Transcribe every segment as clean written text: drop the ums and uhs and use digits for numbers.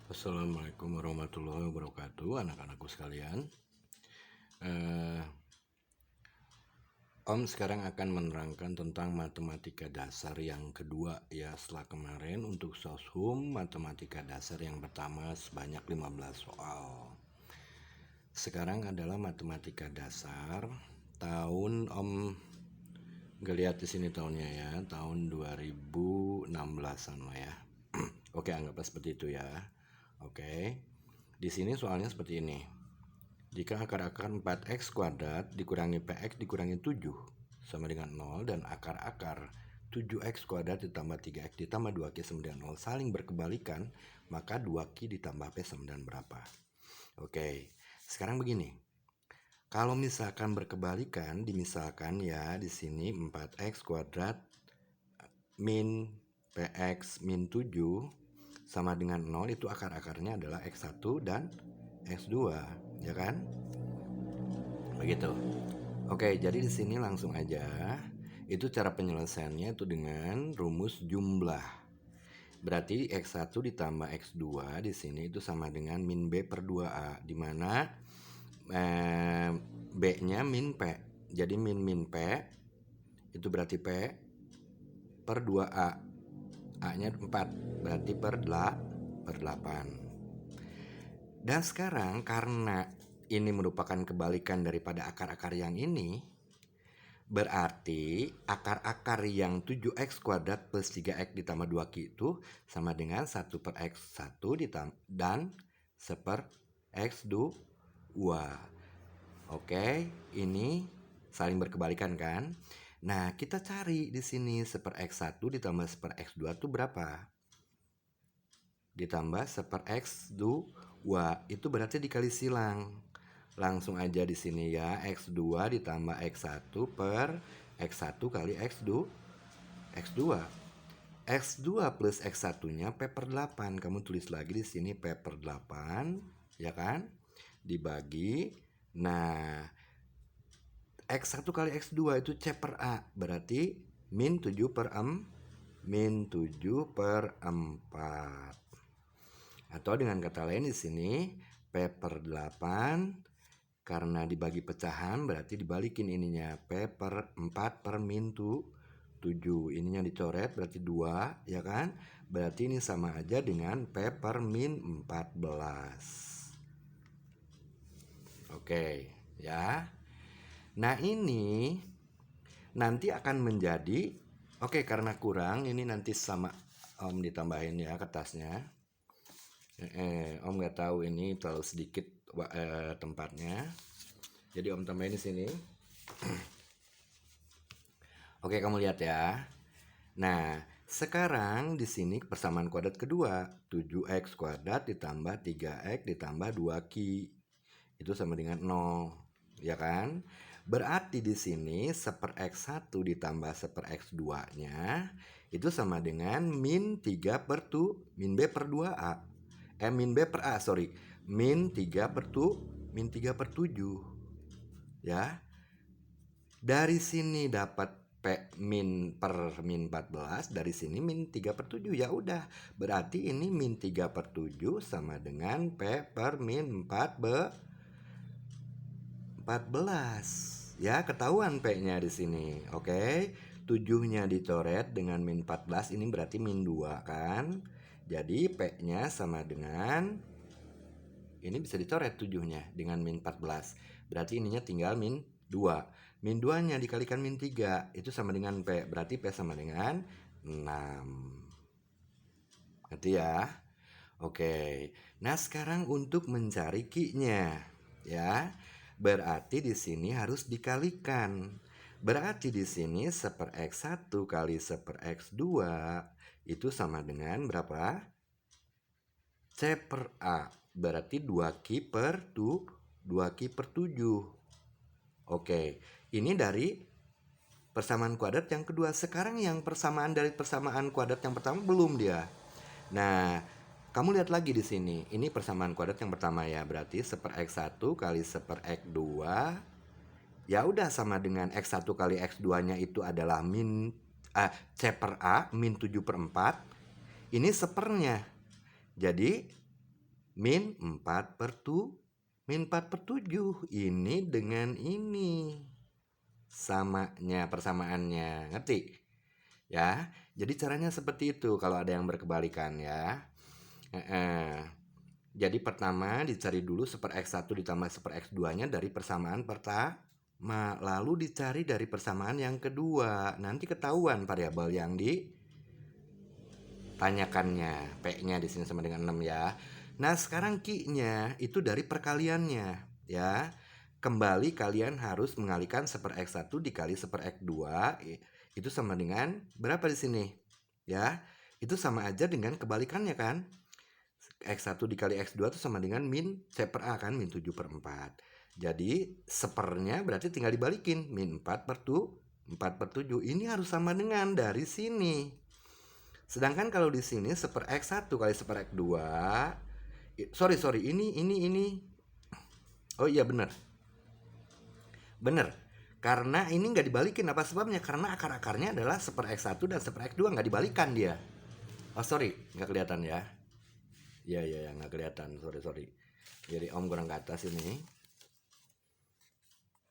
Assalamualaikum warahmatullahi wabarakatuh, anak-anakku sekalian. Om sekarang akan menerangkan tentang matematika dasar yang kedua ya, setelah kemarin untuk soshum matematika dasar yang pertama sebanyak 15 soal. Sekarang adalah matematika dasar tahun Om ngeliat di sini tahunnya ya, tahun 2016-an lah ya. Oke, anggaplah seperti itu ya. Oke. Di sini soalnya seperti ini. Jika akar-akar 4x kuadrat dikurangi px dikurangi 7 sama dengan 0 dan akar-akar 7x kuadrat ditambah 3x ditambah 2q sama dengan 0 saling berkebalikan, maka 2q ditambah p sama dengan berapa? Oke, sekarang begini. Kalau misalkan berkebalikan, dimisalkan ya di sini 4x kuadrat min px min 7 sama dengan 0, itu akar-akarnya adalah x1 dan x2, ya kan? Begitu. Oke, jadi di sini langsung aja. Itu cara penyelesaiannya itu dengan rumus jumlah. Berarti x1 ditambah x2 di sini itu sama dengan min b per 2a, di mana b-nya min p. Jadi min p itu berarti p per 2a. A-nya 4, berarti per 8. Dan sekarang karena ini merupakan kebalikan daripada akar-akar yang ini, berarti akar-akar yang 7x kuadrat plus 3x ditambah 2q itu sama dengan 1 per x1 dan 1 per x2. Oke, ini saling berkebalikan kan? Nah, kita cari di sini 1 per x1 ditambah 1 per x2 itu berapa? Ditambah 1 per x2 itu berarti dikali silang. Langsung aja di sini ya, x2 ditambah x1 per x1 kali x2. X2 plus x1-nya p per 8. Kamu tulis lagi di sini p per 8, ya kan? Dibagi. Nah, x1 kali x2 itu c per a, berarti min 7 per 4. Atau dengan kata lain di sini p per 8 karena dibagi pecahan berarti dibalikin ininya, p per 4 per min 7. Ininya dicoret berarti 2, ya kan? Berarti ini sama aja dengan p per min 14. Oke, ya. Nah, ini nanti akan menjadi karena kurang ini nanti sama Om ditambahin ya kertasnya. Om nggak tahu ini terlalu sedikit tempatnya, jadi Om tambahin di sini. Oke, kamu lihat ya. Nah, sekarang di sini persamaan kuadrat kedua, 7x kuadrat ditambah 3x ditambah 2q itu sama dengan 0, ya kan? Berarti di sini 1 per x1 ditambah 1 per x2-nya itu sama dengan min 3 per 2, min b per 2a. Min b per a, sorry. Min 3 per 7. Ya. Dari sini dapat P min per min 14, dari sini min 3 per 7. Ya udah, berarti ini min 3 per 7 sama dengan P per min 14. Ya, ketahuan P-nya di sini. Oke. 7-nya dicoret dengan min 14, ini berarti min 2 kan? Jadi P-nya sama dengan, ini bisa dicoret 7-nya dengan min 14. Berarti ininya tinggal min 2. Min 2-nya dikalikan min 3, itu sama dengan P. Berarti P sama dengan 6. Ngerti ya? Oke. Nah, sekarang untuk mencari Q-nya, ya. Berarti di sini harus dikalikan. Berarti di sini 1 per x1 kali 1 per x2 itu sama dengan berapa? C per A. Berarti 2q per 2q per 7. Oke, ini dari persamaan kuadrat yang kedua. Sekarang yang persamaan dari persamaan kuadrat yang pertama belum dia. Nah, kamu lihat lagi di sini. Ini persamaan kuadrat yang pertama ya. Berarti 1 per x1 kali 1 per x2. Ya udah sama dengan x1 kali x2-nya itu adalah C per A min 7 per 4. Ini sepernya. Jadi min 4 per 7. Ini dengan ini samanya, persamaannya, ngerti? Ya, jadi caranya seperti itu kalau ada yang berkebalikan ya. Jadi pertama dicari dulu super X1 ditambah super X2 nya dari persamaan pertama, lalu dicari dari persamaan yang kedua. Nanti ketahuan variabel yang ditanyakannya. P-nya di sini sama dengan 6 ya. Nah, sekarang Q-nya itu dari perkaliannya ya. Kembali kalian harus mengalihkan super X1 dikali super X2 itu sama dengan berapa di sini? Ya, itu sama aja dengan kebalikannya kan? X1 dikali X2 itu sama dengan min C per A kan, min 7 per 4. Jadi sepernya berarti tinggal dibalikin, min 4 per 7. Ini harus sama dengan dari sini. Sedangkan kalau di sini seper X1 kali seper X2, sorry, ini. Oh iya bener. Karena ini nggak dibalikin, apa sebabnya? Karena akar-akarnya adalah seper X1 dan seper X2, nggak dibalikan dia. Oh sorry, nggak kelihatan ya. Iya, nggak kelihatan, sorry. Jadi Om kurang ke atas ini.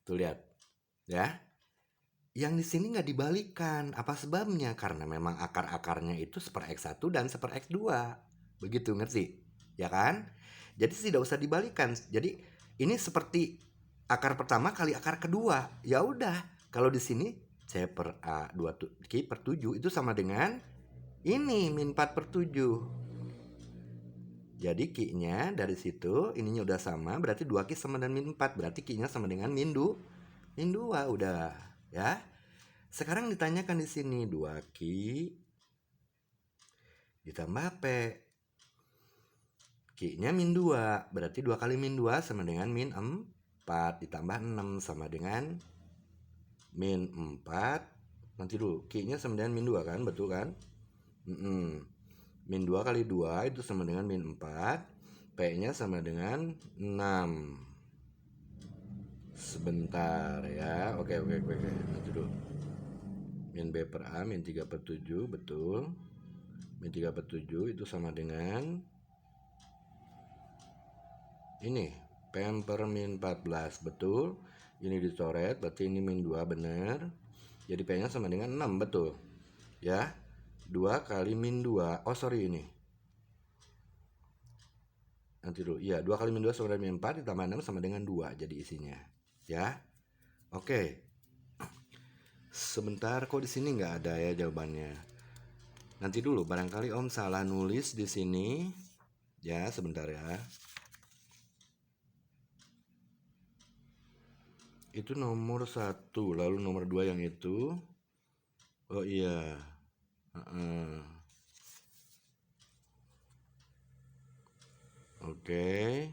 Tuh lihat, ya. Yang di sini nggak dibalikan, apa sebabnya? Karena memang akar-akarnya itu seper X1 dan seper X2. Begitu, ngerti? Ya kan? Jadi tidak usah dibalikan. Jadi ini seperti akar pertama kali akar kedua. Ya udah, kalau di sini C per A 2 Q per 7 itu sama dengan ini min 4 per 7. Jadi Q-nya dari situ, ininya udah sama, berarti 2Q sama dengan min 4. Berarti Q-nya sama dengan min 2, udah, ya. Sekarang ditanyakan di sini 2Q ditambah P. Q-nya min 2, berarti 2 kali min 2 sama dengan min 4 ditambah 6 sama dengan min 4. Nanti dulu, Q-nya sama dengan min 2 kan, betul kan? Min 2 kali 2 itu sama dengan min 4. P-nya sama dengan 6. Sebentar ya. Oke. Nanti dulu. Min B per A, min 3 per 7, betul. Min 3 per 7 itu sama dengan ini, P per min 14, betul. Ini dicoret, berarti ini min 2, benar. Jadi P-nya sama dengan 6, betul. Ya. 2 kali min 2. Oh, sorry ini. Nanti dulu. Iya, 2 kali min 2 sama dengan min 4 ditambah 6 sama dengan 2 jadi isinya. Ya. Oke. Sebentar, kok di sini nggak ada ya jawabannya. Nanti dulu, barangkali Om salah nulis di sini. Ya, sebentar ya. Itu nomor 1, lalu nomor 2 yang itu. Oh iya. Oke.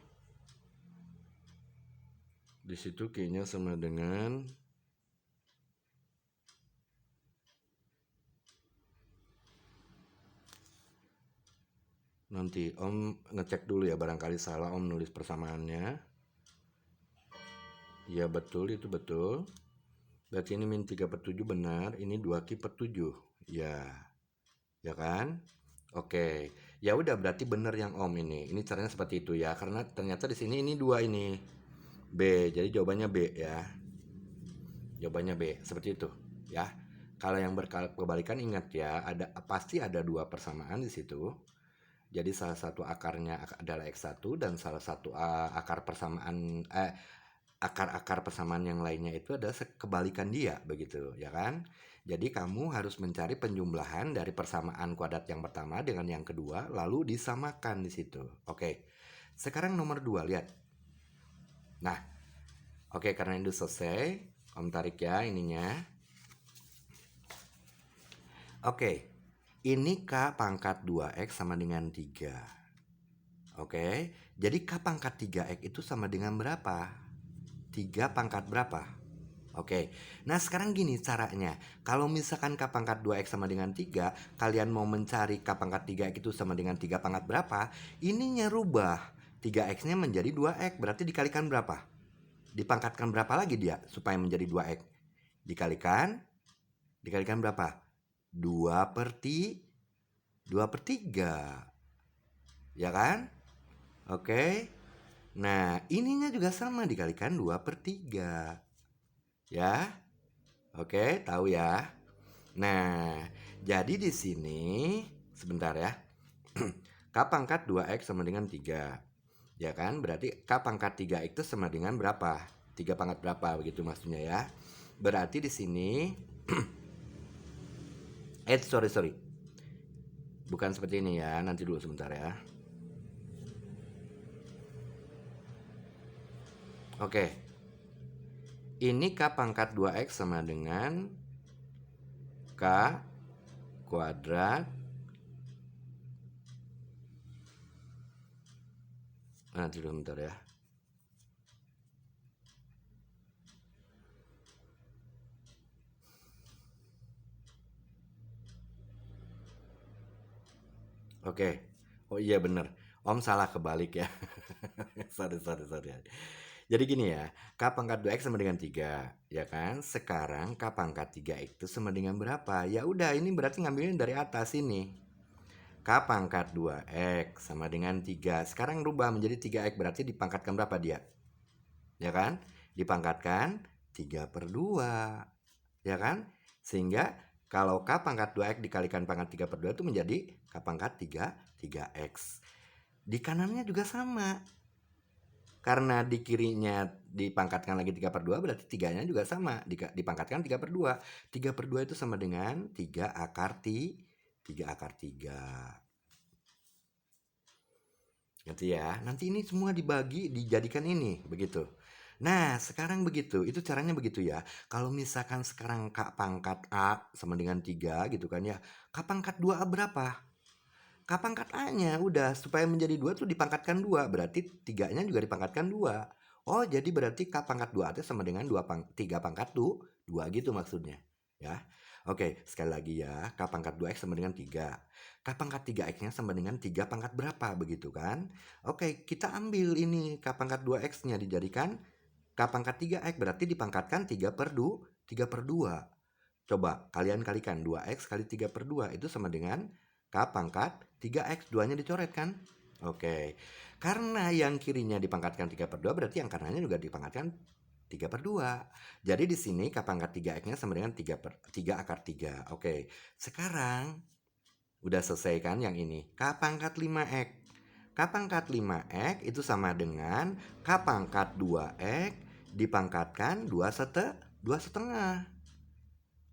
Di situ Q-nya sama dengan nanti Om ngecek dulu ya, barangkali salah Om nulis persamaannya. Ya betul, itu betul. Berarti ini min 3 per 7 benar, ini 2Q per 7. Ya. Ya kan? Oke. Ya udah, berarti benar yang Om ini. Ini caranya seperti itu ya, karena ternyata di sini ini 2 ini. B. Jadi jawabannya B ya. Jawabannya B, seperti itu ya. Kalau yang berkebalikan ingat ya, pasti ada 2 persamaan di situ. Jadi salah satu akarnya adalah X1 dan salah satu akar persamaan akar-akar persamaan yang lainnya itu adalah kebalikan dia, begitu ya kan? Jadi kamu harus mencari penjumlahan dari persamaan kuadrat yang pertama dengan yang kedua lalu disamakan di situ. Oke. Sekarang nomor 2, lihat. Nah, oke, karena itu selesai, Om tarik ya ininya. Oke. Ini K pangkat 2X sama dengan 3. Oke. Jadi K pangkat 3X itu sama dengan berapa? 3 pangkat berapa? Oke. Nah, sekarang gini caranya. Kalau misalkan K pangkat 2X sama dengan 3, kalian mau mencari K pangkat 3X itu sama dengan 3 pangkat berapa? Ininya rubah. 3X-nya menjadi 2X. Berarti dikalikan berapa? Dipangkatkan berapa lagi dia supaya menjadi 2X? Dikalikan berapa? 2 per 3. Ya kan? Oke. Nah, ininya juga sama dikalikan 2/3. Ya. Oke, tahu ya. Nah, jadi di sini sebentar ya. K pangkat 2X sama dengan 3. Ya kan? Berarti K pangkat 3X itu sama dengan berapa? 3 pangkat berapa begitu maksudnya ya. Berarti di sini sorry. Bukan seperti ini ya. Nanti dulu sebentar ya. Oke. Ini K pangkat 2X sama dengan K kuadrat. Nanti dulu sebentar ya. Oke. Oh iya bener. Om salah kebalik ya. Sorry. Jadi gini ya, K pangkat 2X sama dengan 3, ya kan? Sekarang K pangkat 3X itu sama dengan berapa? Ya udah, ini berarti ngambilin dari atas ini. K pangkat 2X sama dengan 3. Sekarang rubah menjadi 3X, berarti dipangkatkan berapa dia? Ya kan? Dipangkatkan 3/2. Ya kan? Sehingga kalau K pangkat 2X dikalikan pangkat 3/2 itu menjadi K pangkat 3X. Di kanannya juga sama. Karena di kirinya dipangkatkan lagi 3/2, berarti 3-nya juga sama. Dipangkatkan 3/2. 3/2 itu sama dengan 3 akar 3. Ngerti ya? Nanti ini semua dibagi, dijadikan ini. Begitu. Nah, sekarang begitu. Itu caranya begitu ya. Kalau misalkan sekarang K pangkat A sama dengan 3 gitu kan ya. K pangkat 2A berapa? K pangkat A-nya udah supaya menjadi 2 tuh dipangkatkan 2, berarti 3-nya juga dipangkatkan 2. Oh, jadi berarti K pangkat 2 itu sama dengan 3 pangkat 2 gitu maksudnya. Ya. Oke, sekali lagi ya. K pangkat 2X sama dengan 3. K pangkat 3X-nya sama dengan 3 pangkat berapa begitu kan? Oke, kita ambil ini K pangkat 2X-nya dijadikan K pangkat 3X, berarti dipangkatkan 3/2. Coba kalian kalikan 2X kali 3/2 itu sama dengan K pangkat 3X. 2-nya dicoret kan? Oke. Karena yang kirinya dipangkatkan 3/2 berarti yang kanannya juga dipangkatkan 3/2. Jadi di sini K pangkat 3X-nya sama dengan 3 akar 3. Oke. Sekarang udah selesai kan yang ini. K pangkat 5X. K pangkat 5X itu sama dengan K pangkat 2X dipangkatkan 2 setengah.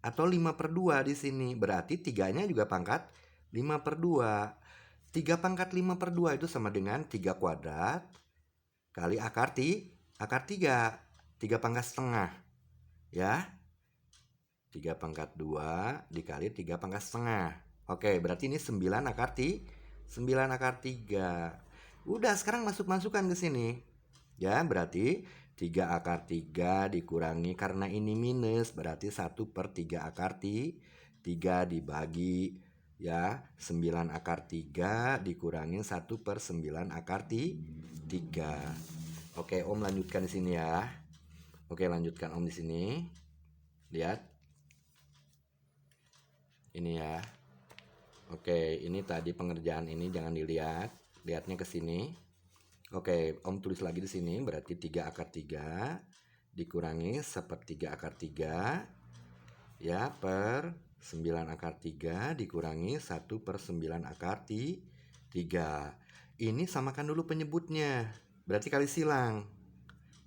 Atau 5/2 di sini. Berarti 3-nya juga pangkat 5/2. 3 pangkat 5/2 itu sama dengan 3 kuadrat kali akar 3. 3 pangkat setengah. Ya. 3 pangkat 2 dikali 3 pangkat setengah. Oke, berarti ini 9 akar 3. Udah, sekarang masukkan ke sini. Ya, berarti 3 akar 3 dikurangi, karena ini minus, berarti 1/3 akar 3 dibagi ya 9 akar 3 dikurangi 1/9 akar 3. Oke, Om lanjutkan di sini ya. Oke, lanjutkan Om di sini. Lihat. Ini ya. Oke, ini tadi pengerjaan ini jangan dilihat. Lihatnya ke sini. Oke, Om tulis lagi di sini, berarti 3 akar 3 dikurangi 1/3 akar 3 ya per 9 akar 3 dikurangi 1/9 akar 3. Ini samakan dulu penyebutnya. Berarti kali silang.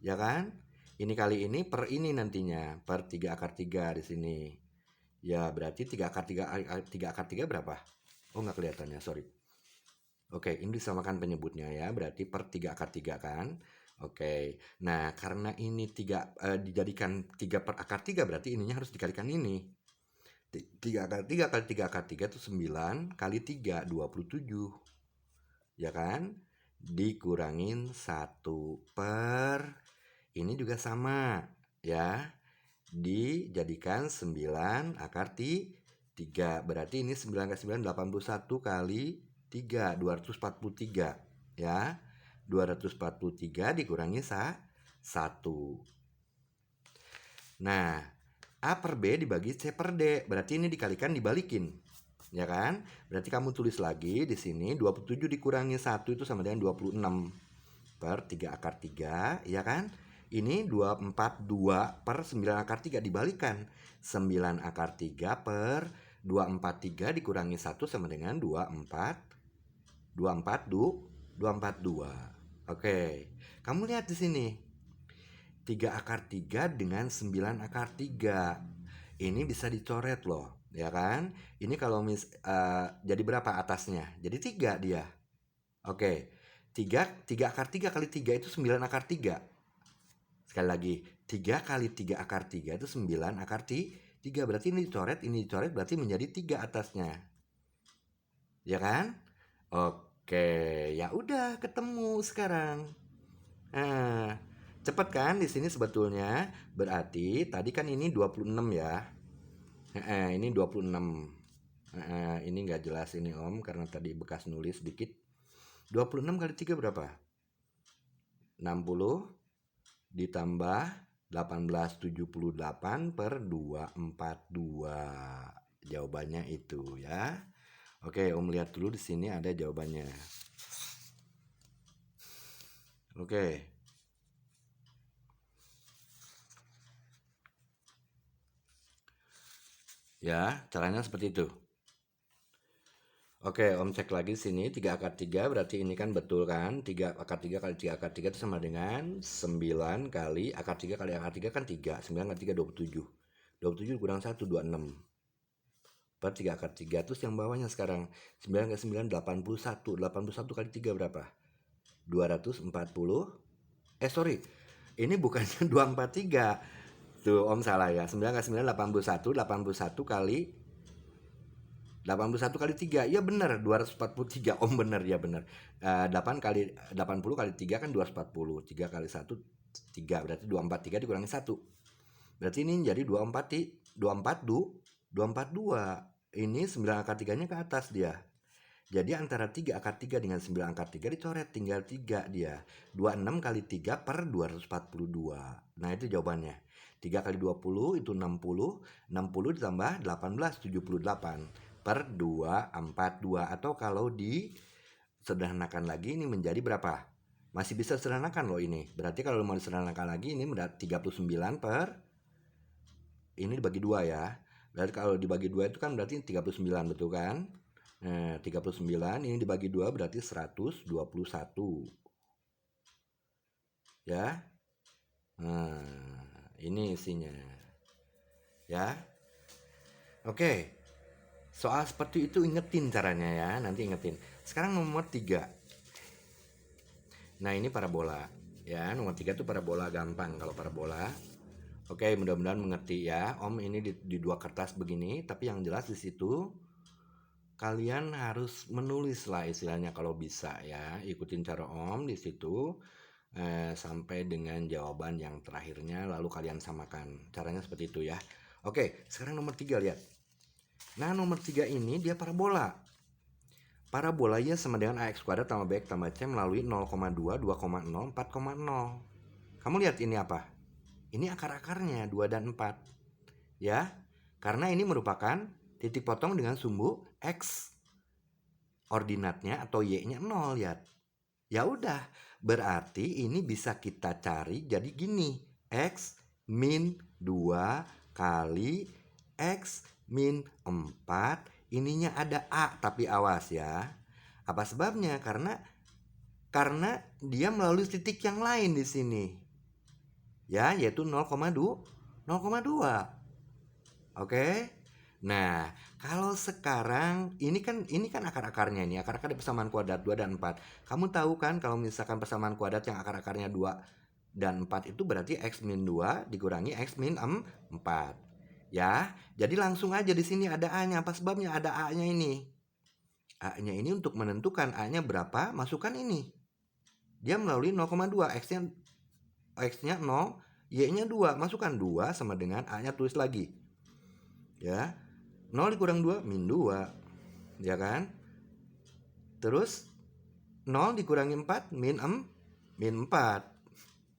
Ya kan? Ini kali ini per ini nantinya, per 3 akar 3 di sini. Ya, berarti 3 akar 3 berapa? Oh, nggak kelihatannya, sorry. Oke, ini disamakan penyebutnya ya, berarti per 3 akar 3 kan? Oke, nah karena ini dijadikan 3 per akar 3, berarti ininya harus dikalikan ini. 3 akar 3 kali 3 akar 3 itu 9 kali 3, 27. Ya kan? Dikurangin 1 per, ini juga sama ya. Dijadikan 9 akar 3. Berarti ini 9 kali 9, 81 kali 3, 243 ya. 243 dikurangi 1. Nah, A per B dibagi C per D. Berarti ini dikalikan dibalikin. Ya kan? Berarti kamu tulis lagi di sini 27 dikurangi 1 itu sama dengan 26 per 3 akar 3, ya kan? Ini 242 per 9 akar 3 dibalikan. 9 akar 3 per 243 dikurangi 1 sama dengan 242. Oke. Kamu lihat di sini. 3 akar 3 dengan 9 akar 3. Ini bisa dicoret loh, ya kan? Ini kalau jadi berapa atasnya? Jadi 3 dia. Oke. 3 akar 3 kali 3 itu 9 akar 3. Sekali lagi, 3 kali 3 akar 3 itu 9 akar 3. Berarti ini dicoret, berarti menjadi 3 atasnya. Ya kan? Oke, ya udah ketemu sekarang. Nah, cepet kan di sini sebetulnya. Berarti tadi kan ini 26 ya. Ini 26. Ini nggak jelas ini Om karena tadi bekas nulis dikit. 26 kali 3 berapa? 60 ditambah 1878 per 242. Jawabannya itu ya. Oke, Om lihat dulu di sini ada jawabannya. Oke. Ya, caranya seperti itu. Oke, Om cek lagi sini 3 akar 3 berarti ini kan betul kan? 3 akar 3 kali 3 akar 3 itu sama dengan 9 kali akar 3 kali akar 3 kan 3. 9 kali 3 27. 27 kurang 1 26. Per 3 akar 3 terus yang bawahnya sekarang 9 kali 9 81. 81 kali 3 berapa? 240. Sorry. Ini bukannya 243. Tuh Om salah ya. 9 kali 9 81. 81 kali 81 kali 3, ya benar 243. Om benar ya benar. 8 kali 80 kali 3 kan 240. 3 kali 1 3, berarti 243 dikurangi 1. Berarti ini jadi 242. Ini 9 akar 3-nya ke atas dia. Jadi antara 3 akar 3 dengan 9 akar 3 dicoret, tinggal 3 dia. 26 kali 3 per 242. Nah itu jawabannya. 3 kali 20 itu 60. 60 ditambah 1878 per 242. Atau kalau disederhanakan lagi ini menjadi berapa? Masih bisa sederhanakan loh ini. Berarti kalau mau disederhanakan lagi ini 39 per ini dibagi 2 ya. Berarti kalau dibagi 2 itu kan berarti 39, betul kan? Nah, 39 ini dibagi 2 berarti 121. Ya. Nah, ini isinya. Ya. Oke. Soal seperti itu ingetin caranya ya, nanti ingetin. Sekarang nomor 3. Nah, ini parabola. Ya, nomor 3 itu parabola gampang kalau parabola. Oke, mudah-mudahan mengerti ya. Om ini di 2 kertas begini, tapi yang jelas di situ kalian harus menulis lah istilahnya kalau bisa ya. Ikutin cara Om di situ sampai dengan jawaban yang terakhirnya lalu kalian samakan. Caranya seperti itu ya. Oke, sekarang nomor 3 lihat. Nah, nomor 3 ini dia parabola. Parabola ya sama dengan ax kuadrat tambah bx tambah c melalui 0,2, 2,0, 4,0. Kamu lihat ini apa? Ini akar-akarnya 2 dan 4. Ya, karena ini merupakan titik potong dengan sumbu x. Ordinatnya atau y-nya 0 ya. Ya udah, berarti ini bisa kita cari jadi gini. X min 2 kali X min 4. Ininya ada A, tapi awas ya. Apa sebabnya? Karena dia melalui titik yang lain di sini. Ya, yaitu 0,2. Oke? Nah, kalau sekarang ini kan akar-akarnya ini, akar-akar di persamaan kuadrat 2 dan 4. Kamu tahu kan kalau misalkan persamaan kuadrat yang akar-akarnya 2 dan 4 itu berarti x min 2 dikurangi x min 4. Ya, jadi langsung aja di sini ada A-nya. Apa sebabnya ada A-nya ini? A-nya ini untuk menentukan A-nya berapa, masukkan ini. Dia melalui 0,2, X-nya 0, Y-nya 2, masukkan 2 sama dengan A-nya tulis lagi. Ya. 0 dikurang 2 min 2. Ya kan? Terus 0 dikurangi 4 min 4.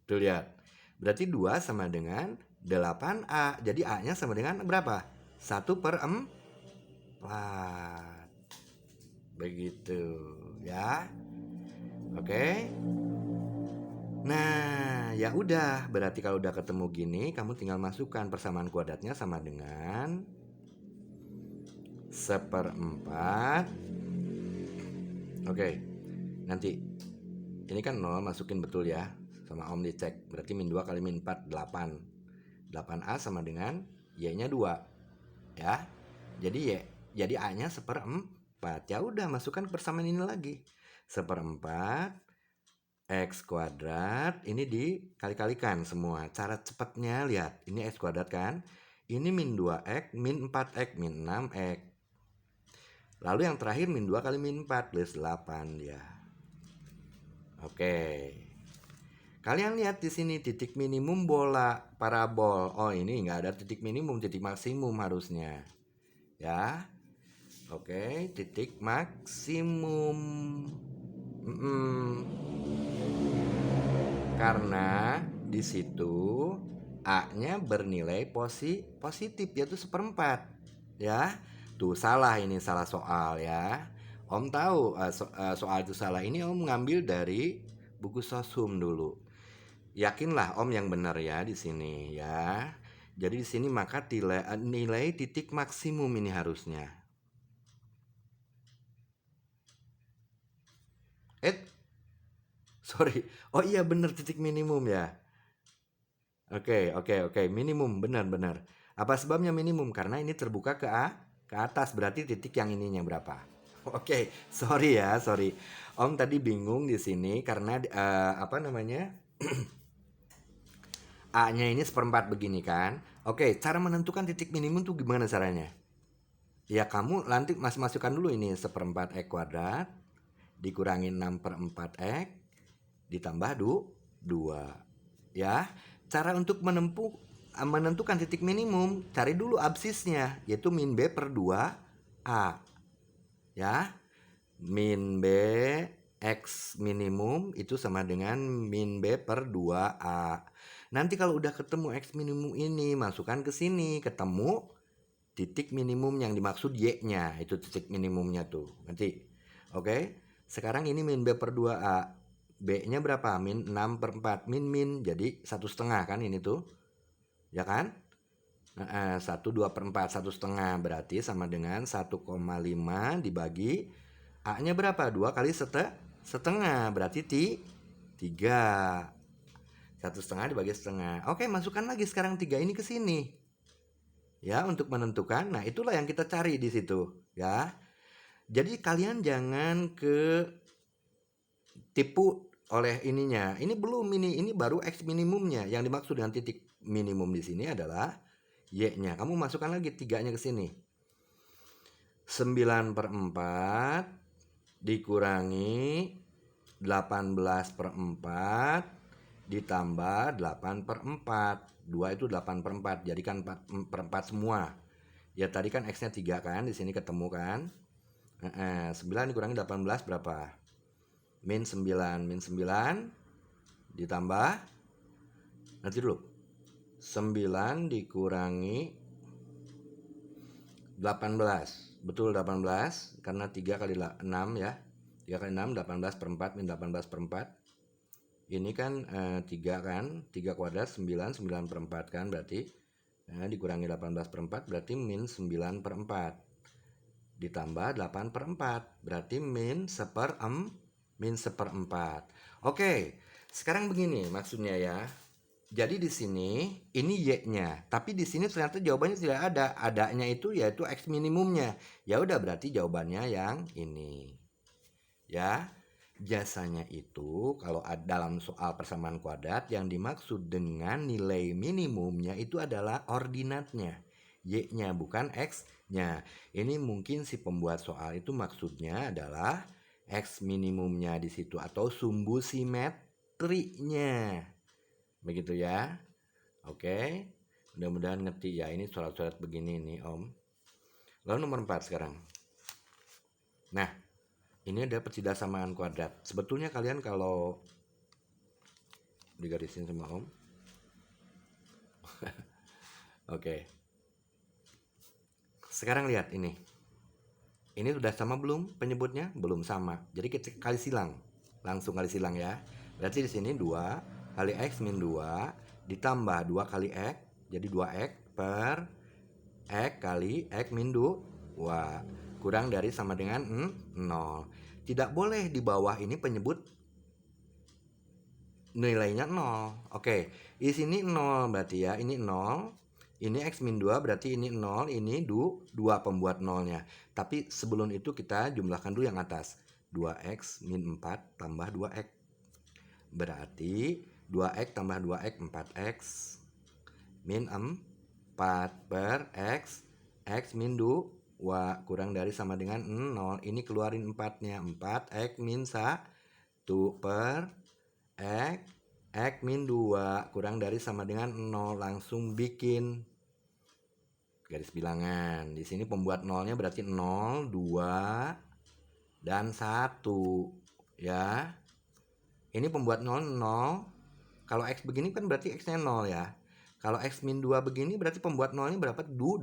Tuh lihat. Berarti 2 sama dengan 8A. Jadi A-nya sama dengan berapa? 1/4. flat. Begitu ya. Oke. Nah, ya udah, berarti kalau udah ketemu gini, kamu tinggal masukkan persamaan kuadratnya sama dengan 1/4. Oke, nanti ini kan 0, masukin betul ya. Sama Om dicek, berarti min 2 kali min 4, 8. 8A sama dengan Y-nya 2. Ya, jadi A-nya 1/4. Ya udah, masukkan persamaan ini lagi. 1/4 X kuadrat, ini dikali-kalikan semua. Cara cepatnya lihat, ini X kuadrat kan, ini min 2X, min 4X, min 6X. Lalu yang terakhir min 2 kali min 4 plus 8 ya. Oke. Kalian lihat di sini titik minimum bola parabol. Oh, ini nggak ada titik minimum, titik maksimum harusnya. Ya. Oke, titik maksimum. Karena di situ A-nya bernilai positif, yaitu 1/4. Ya, tuh salah, ini salah soal ya. Om tahu soal itu salah. Ini Om ngambil dari buku Soshum dulu. Yakinlah Om yang benar ya di sini ya. Jadi di sini maka nilai titik maksimum ini harusnya. Sorry. Oh iya, benar, titik minimum ya. Oke. Minimum, benar. Apa sebabnya minimum? Karena ini terbuka ke atas, berarti titik yang ininya berapa? Oke, sorry. Om tadi bingung di sini karena apa namanya? A-nya ini 1/4 begini kan. Oke, cara menentukan titik minimum tuh gimana caranya? Ya kamu nanti masukkan dulu ini 1/4 X kuadrat dikurangi 6/4 X ditambah 2. Ya, cara untuk menentukan titik minimum, cari dulu absisnya, yaitu min B per 2A. Ya, min B X minimum itu sama dengan min B per 2A. Nanti kalau udah ketemu X minimum ini, masukkan ke sini, ketemu titik minimum yang dimaksud Y-nya, itu titik minimumnya tuh. Nanti, oke? Sekarang ini min B per 2A. B-nya berapa? Min 6/4. Min, jadi 1/2 kan ini tuh. Ya kan? 1 2/4, 1/2 berarti sama dengan 1,5 dibagi A-nya berapa? 2 kali setengah, berarti 3. 1/2 dibagi setengah. Oke, masukkan lagi sekarang 3 ini ke sini. Ya, untuk menentukan. Nah, itulah yang kita cari di situ, ya. Jadi kalian jangan tipu oleh ininya. Ini belum, ini baru X minimumnya. Yang dimaksud dengan titik minimum di sini adalah Y-nya. Kamu masukkan lagi 3-nya ke sini. 9/4 dikurangi 18/4 ditambah 8/4. 2 itu 8/4, jadikan 4/4 semua. Ya tadi kan X-nya 3 kan, di sini ketemu kan. 9 dikurangi 18 berapa? Min 9 ditambah, nanti dulu, 9 dikurangi 18, betul 18, karena 3 kali 6 ya, 3 kali 6, 18/4, min 18/4, ini kan 3 kan, 3 kuadrat 9/4 kan, berarti dikurangi 18/4 berarti min 9/4, ditambah 8/4 berarti min 1/4. Oke, sekarang begini maksudnya ya. Jadi di sini ini Y-nya, tapi di sini ternyata jawabannya tidak ada. Adanya itu yaitu X minimumnya. Ya udah, berarti jawabannya yang ini. Ya. Biasanya itu kalau dalam soal persamaan kuadrat yang dimaksud dengan nilai minimumnya itu adalah ordinatnya, Y-nya bukan X-nya. Ini mungkin si pembuat soal itu maksudnya adalah X minimumnya di situ atau sumbu simetrinya. Begitu ya. Oke. Mudah-mudahan ngerti ya, ini surat-surat begini nih Om. Lalu nomor 4 sekarang. Nah, ini ada pertidasamaan kuadrat. Sebetulnya kalian kalau digarisin sama Om. Oke. Sekarang lihat ini. Ini sudah sama belum penyebutnya? Belum sama. Jadi kita kali silang. Langsung kali silang ya. Berarti di sini 2 kali X min 2 ditambah 2 kali X. Jadi 2X per X kali X min 2 kurang dari sama dengan 0. Tidak boleh di bawah ini penyebut nilainya 0. Oke, di sini 0 berarti ya. Ini 0. Ini X min 2 berarti ini 0, ini 2 pembuat nolnya. Tapi sebelum itu kita jumlahkan dulu yang atas. 2X min 4 tambah 2X. Berarti 2X tambah 2X 4X min 4 per X min 2 kurang dari sama dengan 0. Ini keluarin 4-nya. 4X min 1 per X min 2 kurang dari sama dengan 0. Langsung bikin garis bilangan. Di sini pembuat nolnya berarti 0, 2, dan 1. Ya. Ini pembuat 0, 0. Kalau X begini kan berarti X-nya 0 ya. Kalau X min 2 begini berarti pembuat nolnya berapa? 2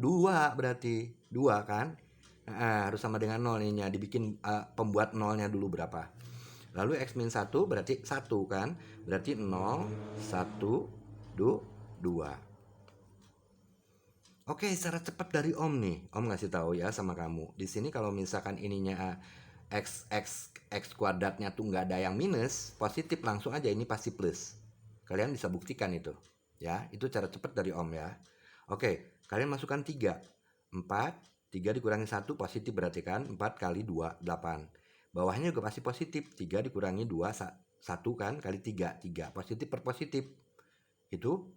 berarti. 2 kan? Harus sama dengan 0 ininya. Dibikin pembuat nolnya dulu berapa. Lalu X min 1 berarti 1 kan? Berarti 0, 1, 2. Oke, secara cepat dari Om nih. Om ngasih tahu ya sama kamu. Di sini kalau misalkan ininya X kuadratnya tuh nggak ada yang minus, positif langsung aja ini pasti plus. Kalian bisa buktikan itu. Ya, itu cara cepat dari Om ya. Oke, kalian masukkan 3. 4, 3 dikurangi 1 positif berarti kan? 4 kali 2, 8. Bawahnya juga pasti positif. 3 dikurangi 2, 1 kan? Kali 3, 3. Positif per positif. Itu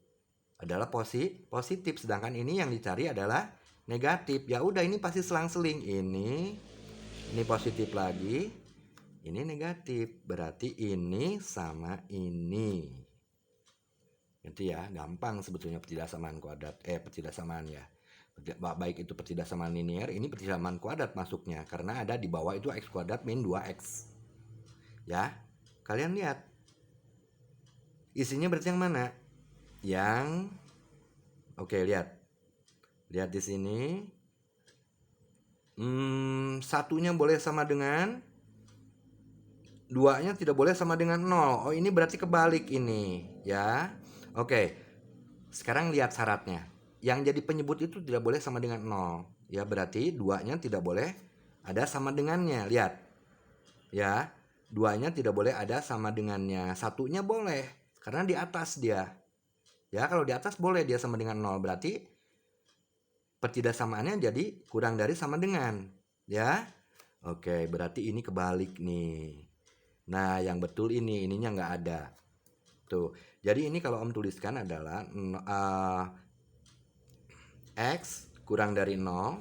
adalah positif. Sedangkan ini yang dicari adalah negatif. Ya udah ini pasti selang-seling. Ini positif lagi. Ini negatif. Berarti ini sama ini. Nanti ya, gampang sebetulnya pertidasamaan kuadrat. Pertidasamaan ya. Baik itu pertidasamaan linear, ini pertidasamaan kuadrat masuknya. Karena ada di bawah itu X kuadrat min 2X. Ya, kalian lihat. Isinya berarti yang mana? Oke, lihat. Lihat di sini. Satunya boleh sama dengan 2-nya tidak boleh sama dengan 0. Oh, ini berarti kebalik ini, ya. Oke. Sekarang lihat syaratnya. Yang jadi penyebut itu tidak boleh sama dengan 0. Ya, berarti 2-nya tidak boleh ada sama dengannya. Lihat. Ya. 2-nya tidak boleh ada sama dengannya. Satunya boleh karena di atas dia. Ya, kalau di atas boleh dia sama dengan 0. Berarti pertidaksamaannya jadi kurang dari sama dengan. Ya. Oke, berarti ini kebalik nih. Nah, yang betul ininya nggak ada. Tuh. Jadi ini kalau Om tuliskan adalah X kurang dari 0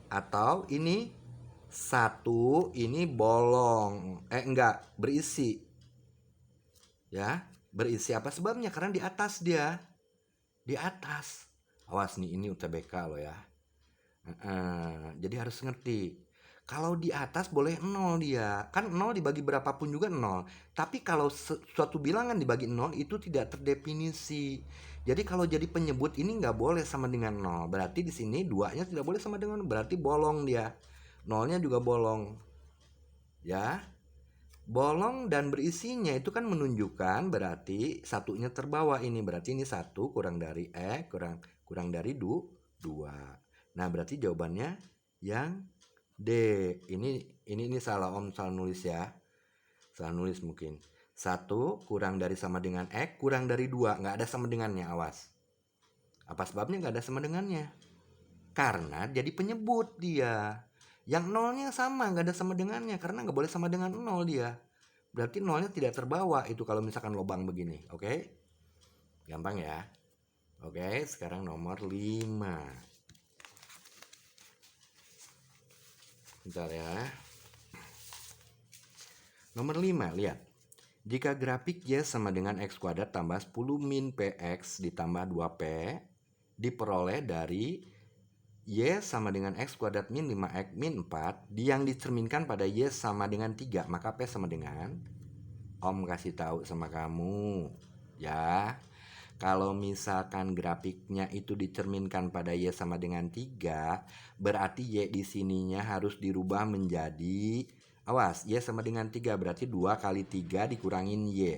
atau ini 1 ini bolong. Enggak, berisi. Ya, berisi apa sebabnya? Karena di atas dia. Di atas. Awas nih, ini UTBK loh ya. Jadi harus ngerti. Kalau di atas boleh 0 dia. Kan 0 dibagi berapapun juga 0. Tapi kalau suatu bilangan dibagi 0 itu tidak terdefinisi. Jadi kalau jadi penyebut ini nggak boleh sama dengan 0. Berarti di sini 2-nya tidak boleh sama dengan 0. Berarti bolong dia. 0-nya juga bolong. Ya. Bolong dan berisinya itu kan menunjukkan berarti satunya terbawa ini. Berarti ini 1 kurang dari kurang dari 2. Nah, berarti jawabannya yang D. Ini salah Om, salah nulis ya. Salah nulis mungkin. 1 kurang dari sama dengan X kurang dari 2. Nggak ada sama dengannya, awas. Apa sebabnya nggak ada sama dengannya? Karena jadi penyebut dia. Yang nolnya sama, nggak ada sama dengannya. Karena nggak boleh sama dengan 0 dia. Berarti nolnya tidak terbawa itu kalau misalkan lubang begini. Oke? Gampang ya. Oke, sekarang nomor 5. Bentar ya. Nomor 5, lihat. Jika grafik Y sama dengan X kuadrat tambah 10 min PX ditambah 2P diperoleh dari Y sama dengan X kuadrat min 5X min 4 yang dicerminkan pada Y sama dengan 3, maka P sama dengan, Om kasih tahu sama kamu ya. Kalau misalkan grafiknya itu dicerminkan pada Y sama dengan 3, berarti Y di sininya harus dirubah menjadi, awas, Y sama dengan 3, berarti 2 kali 3 dikurangin Y.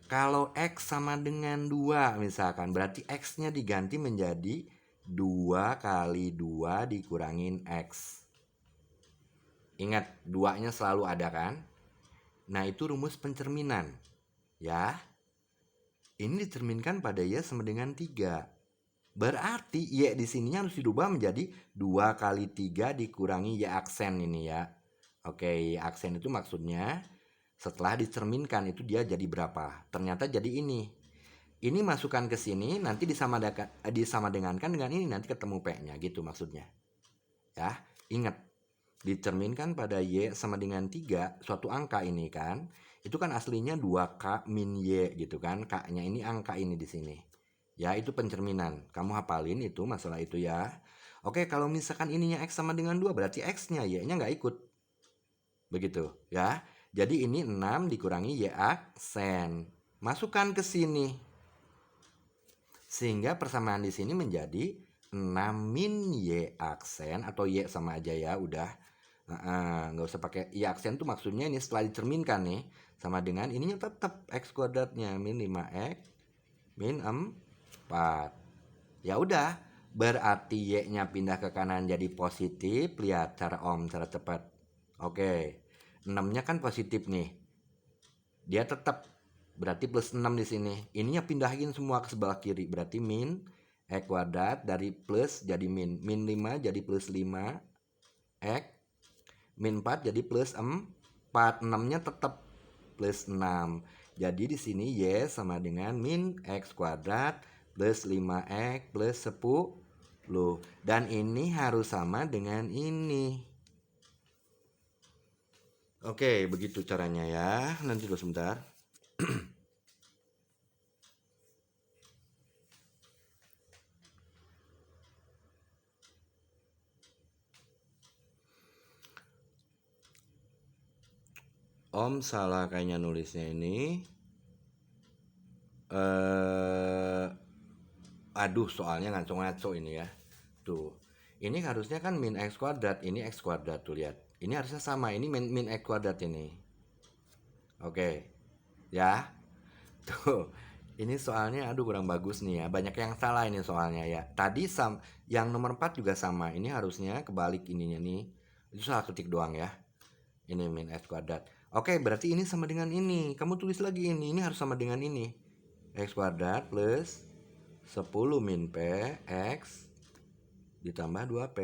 Kalau X sama dengan 2 misalkan, berarti X-nya diganti menjadi 2 kali 2 dikurangin X. Ingat, 2-nya selalu ada kan? Nah, itu rumus pencerminan. Ya, ini dicerminkan pada Y sama dengan 3. Berarti Y di sininya harus dirubah menjadi 2 kali 3 dikurangi Y aksen ini ya. Oke, Y aksen itu maksudnya setelah dicerminkan itu dia jadi berapa? Ternyata jadi ini. Ini masukkan ke sini, nanti disamadengankan dengan ini, nanti ketemu P-nya gitu maksudnya. Ya, ingat. Dicerminkan pada Y sama dengan 3, suatu angka ini kan. Itu kan aslinya 2K min Y gitu kan. K-nya ini angka ini di sini. Ya, itu pencerminan. Kamu hafalin itu masalah itu ya. Oke, kalau misalkan ininya X sama dengan 2, berarti X-nya Y-nya nggak ikut. Begitu ya. Jadi ini 6 dikurangi Y aksen. Masukkan ke sini. Sehingga persamaan di sini menjadi 6 min Y aksen, atau Y sama aja ya, udah. Nggak usah pakai Y aksen tuh, maksudnya ini setelah dicerminkan nih, sama dengan ininya tetap X kuadratnya min 5X min 4. Ya udah, berarti Y-nya pindah ke kanan jadi positif. Lihat cara cara cepat. Oke, 6-nya kan positif nih. Dia tetap berarti plus 6 di sini. Ininya pindahin semua ke sebelah kiri. Berarti min X kuadrat dari plus jadi min. Min 5 jadi plus 5 X. Min 4 jadi plus 4. 6-nya tetap plus 6. Jadi di sini Y sama dengan min X kuadrat plus 5X plus 10. Dan ini harus sama dengan ini. Oke, begitu caranya ya. Nanti dulu sebentar. Om salah kayaknya nulisnya ini. Aduh, soalnya ngaco-ngaco ini ya. Tuh. Ini harusnya kan min X kuadrat, ini X kuadrat tuh, lihat. Ini harusnya sama, ini min X kuadrat ini. Oke. Ya. Tuh. Ini soalnya aduh kurang bagus nih ya. Banyak yang salah ini soalnya ya. Tadi yang nomor 4 juga sama. Ini harusnya kebalik ininya nih. Itu salah ketik doang ya. Ini min X kuadrat. Oke, berarti ini sama dengan ini. Kamu tulis lagi ini. Ini harus sama dengan ini. X kuadrat plus 10 min P X ditambah 2P.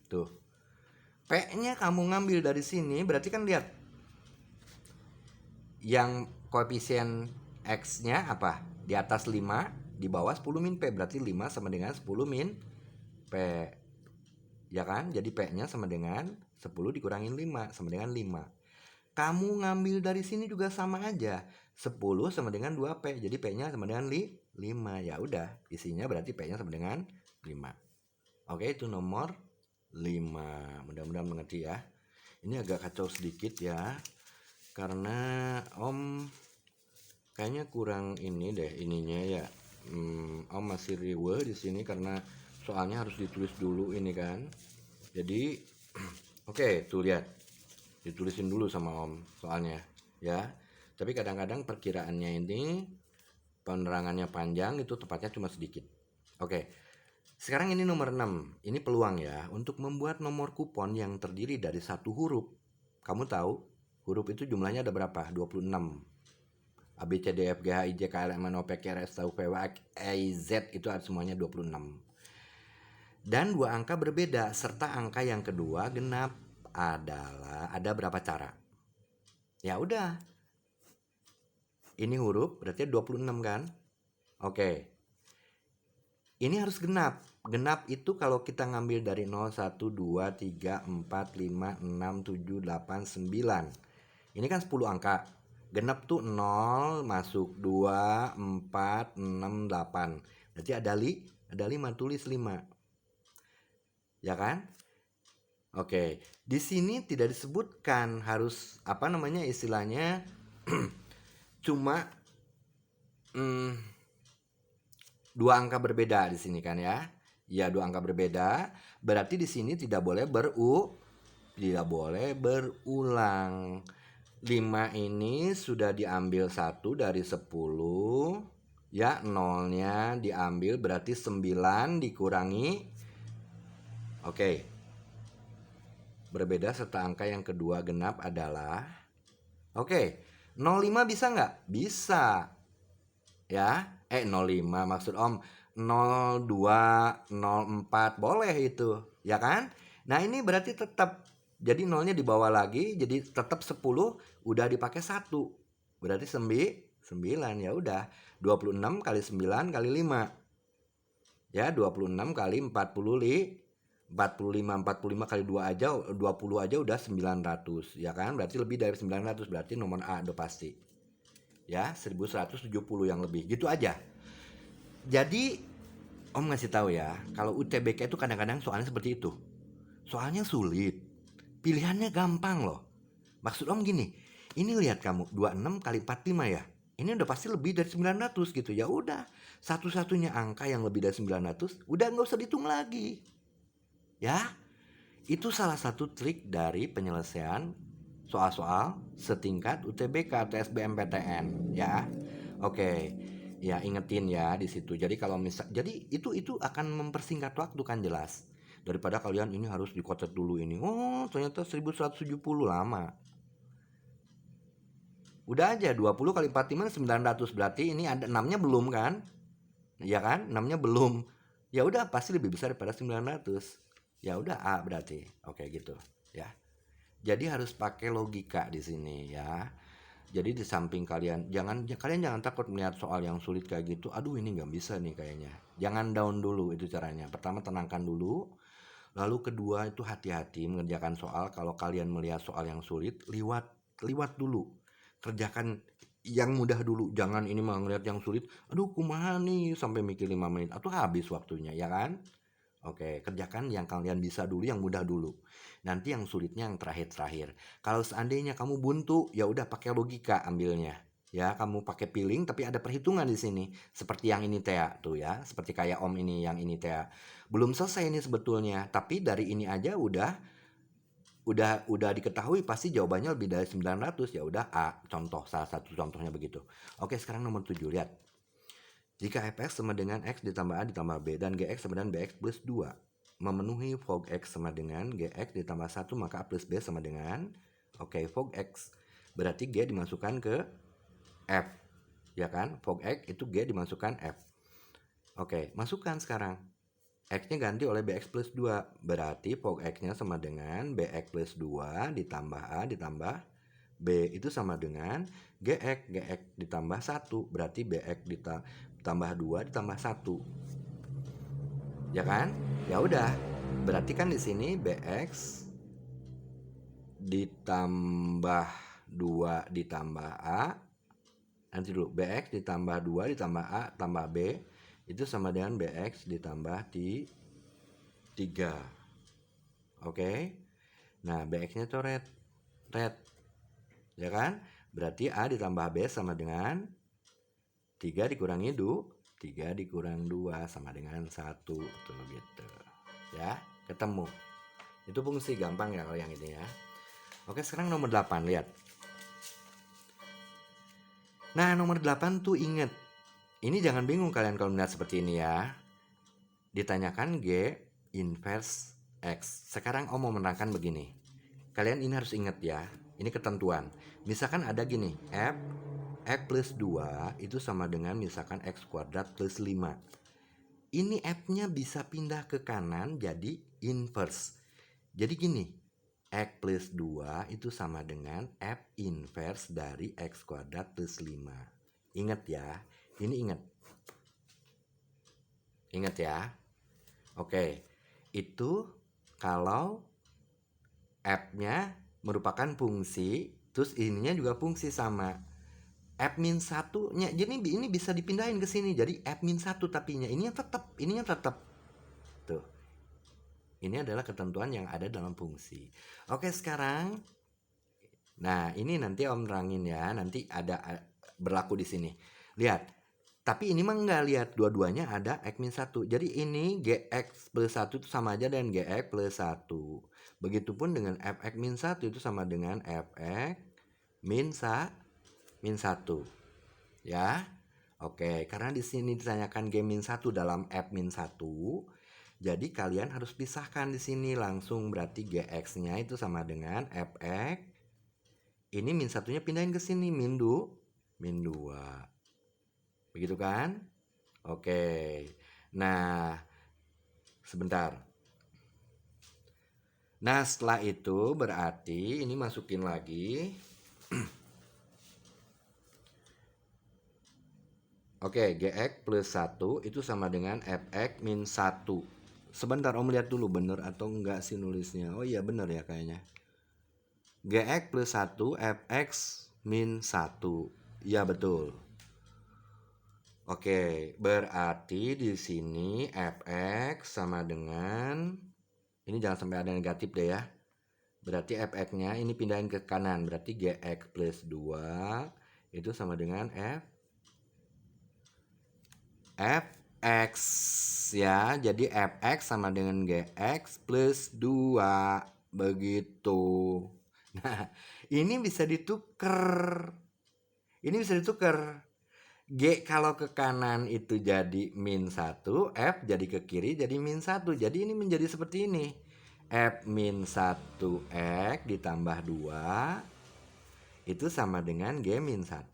Tuh. P-nya kamu ngambil dari sini, berarti kan lihat. Yang koefisien X-nya apa? Di atas 5, di bawah 10 min P. Berarti 5 sama dengan 10 min P. Ya kan? Jadi P-nya sama dengan 10 dikurangin 5, sama dengan 5. Kamu ngambil dari sini juga sama aja. 10 sama dengan 2P. Jadi P-nya sama dengan 5. Ya udah, isinya berarti P-nya sama dengan 5. Oke, itu nomor 5. Mudah-mudahan mengerti ya. Ini agak kacau sedikit ya. Karena Om kayaknya kurang ini deh ininya ya. Om masih riweh di sini karena soalnya harus ditulis dulu ini kan. Jadi oke, tuh lihat. Ditulisin dulu sama Om soalnya ya. Tapi kadang-kadang perkiraannya ini penerangannya panjang, itu tepatnya cuma sedikit. Oke. Sekarang ini nomor 6. Ini peluang ya untuk membuat nomor kupon yang terdiri dari satu huruf. Kamu tahu huruf itu jumlahnya ada berapa? 26. A, B, C, D, F, G, H, I, J, K, L, M, N, O, P, Q, R, S, T, U, V, W, X, Y, Z itu ada semuanya 26. Dan dua angka berbeda serta angka yang kedua genap adalah ada berapa cara? Ya udah. Ini huruf berarti 26 kan? Oke. Ini harus genap. Genap itu kalau kita ngambil dari 0, 1, 2, 3, 4, 5, 6, 7, 8, 9. Ini kan 10 angka. Genap tuh 0 masuk 2, 4, 6, 8. Berarti ada 5, tulis 5. Ya kan? Oke, di sini tidak disebutkan harus apa namanya istilahnya cuma mm, dua angka berbeda di sini kan ya. Ya, dua angka berbeda. Berarti di sini tidak boleh berulang. 5 ini sudah diambil 1 dari 10. Ya, nolnya diambil berarti 9 dikurangi. Oke. Berbeda serta angka yang kedua genap adalah. Oke. 05 bisa nggak? Bisa. Ya, 05 maksud Om 02, 04 boleh itu, ya kan? Nah, ini berarti tetap jadi nolnya di bawah lagi, jadi tetap 10 udah dipakai 1. Berarti 9 ya udah. 26 kali 9 kali 5. Ya, 26 kali 45 kali 2 aja 20 aja udah 900, ya kan? Berarti lebih dari 900, berarti nomor A udah pasti. Ya, 1170 yang lebih. Gitu aja. Jadi Om ngasih tahu ya, kalau UTBK itu kadang-kadang soalnya seperti itu. Soalnya sulit. Pilihannya gampang loh. Maksud Om gini, ini lihat kamu 26 kali 45 ya. Ini udah pasti lebih dari 900 gitu. Ya udah, satu-satunya angka yang lebih dari 900 udah nggak usah dihitung lagi. Ya, itu salah satu trik dari penyelesaian soal-soal setingkat UTBK atau SBMPTN ya. Oke. Ya, ingetin ya di situ. Jadi kalau jadi itu akan mempersingkat waktu kan jelas. Daripada kalian ini harus dikotet dulu ini. Oh, ternyata 1170 lama. Udah aja 20 kali 45 900, berarti ini ada 6-nya belum kan? Ya kan? 6-nya belum. Ya udah pasti lebih besar daripada 900. Ya udah A berarti. Oke gitu, ya. Jadi harus pakai logika di sini ya. Jadi di samping kalian jangan takut melihat soal yang sulit kayak gitu. Aduh, ini nggak bisa nih kayaknya. Jangan down dulu, itu caranya. Pertama tenangkan dulu. Lalu kedua itu hati-hati mengerjakan soal. Kalau kalian melihat soal yang sulit, liwat dulu. Kerjakan yang mudah dulu. Jangan ini mah ngeliat yang sulit. Aduh, kumaha nih sampai mikir 5 menit atau habis waktunya, ya kan? Oke, kerjakan yang kalian bisa dulu, yang mudah dulu. Nanti yang sulitnya yang terakhir-terakhir. Kalau seandainya kamu buntu, ya udah pakai logika ambilnya. Ya, kamu pakai piling tapi ada perhitungan di sini. Seperti yang ini Tea tuh ya, seperti kayak Om ini yang ini Tea. Belum selesai ini sebetulnya, tapi dari ini aja udah diketahui pasti jawabannya lebih dari 900. Ya udah A, contoh salah satu contohnya begitu. Oke, sekarang nomor 7 lihat. Jika fx sama dengan x ditambah a ditambah b dan gx sama dengan bx plus 2 memenuhi fog x sama dengan gx ditambah 1, maka a plus b sama dengan fog x. Berarti g dimasukkan ke f. Ya kan? Fog x itu g dimasukkan f. Oke, masukkan sekarang. X-nya ganti oleh bx plus 2. Berarti fog x-nya sama dengan bx plus 2 ditambah a ditambah B itu sama dengan gx ditambah 1. Berarti bx ditambah 2 ditambah 1. Ya kan? Ya udah. Berarti kan di sini bx ditambah 2 ditambah a. Nanti dulu, bx ditambah 2 ditambah a tambah b itu sama dengan bx ditambah 3. Oke. Nah, bx-nya tuh red. Ya kan? Berarti A ditambah B sama dengan 3 dikurangi 3 dikurang 2 sama dengan 1. Tuh gitu. Ya, ketemu. Itu fungsi gampang ya kalau yang ini ya. Oke, sekarang nomor 8, lihat. Nah, nomor 8 tuh inget. Ini jangan bingung kalian kalau melihat seperti ini ya. Ditanyakan G inverse X. Sekarang Om mau menerangkan begini. Kalian ini harus ingat ya. Ini ketentuan. Misalkan ada gini, x plus 2 itu sama dengan misalkan x kuadrat plus 5. Ini f-nya bisa pindah ke kanan jadi inverse. Jadi gini, x plus 2 itu sama dengan f inverse dari x kuadrat plus 5. Ingat ya, ini ingat. Ingat ya. Oke, itu kalau f-nya merupakan fungsi, terus ininya juga fungsi sama. F min 1-nya, jadi ini bisa dipindahin ke sini. Jadi F min 1 tapinya. Ininya tetap. Tuh. Ini adalah ketentuan yang ada dalam fungsi. Oke, sekarang nah ini nanti Om terangin ya, nanti ada berlaku di sini. Lihat, tapi ini mah enggak, lihat dua-duanya ada X min 1. Jadi ini Gx plus 1 itu sama aja dengan Gx plus 1. Begitupun dengan Fx min 1 itu sama dengan Fx min 1. Ya. Oke, karena di sini ditanyakan G min 1 dalam F min 1. Jadi kalian harus pisahkan di sini langsung, berarti Gx-nya itu sama dengan Fx. Ini min 1-nya pindahin ke sini, min 2. Begitu kan? Oke. Nah, sebentar. Nah, setelah itu berarti ini masukin lagi. Oke, Gx plus 1 itu sama dengan Fx min 1. Sebentar, Om lihat dulu bener atau enggak sih nulisnya. Oh iya bener ya kayaknya. Gx plus 1 Fx min 1. Iya betul. Oke, berarti di sini Fx sama dengan, ini jangan sampai ada negatif deh ya. Berarti Fx-nya ini pindahin ke kanan. Berarti Gx plus 2 itu sama dengan Fx ya. Jadi Fx sama dengan Gx plus 2. Begitu. Nah, ini bisa ditukar. Ini bisa ditukar. G kalau ke kanan itu jadi min 1, F jadi ke kiri jadi min 1. Jadi ini menjadi seperti ini. F min 1 X ditambah 2 itu sama dengan G min 1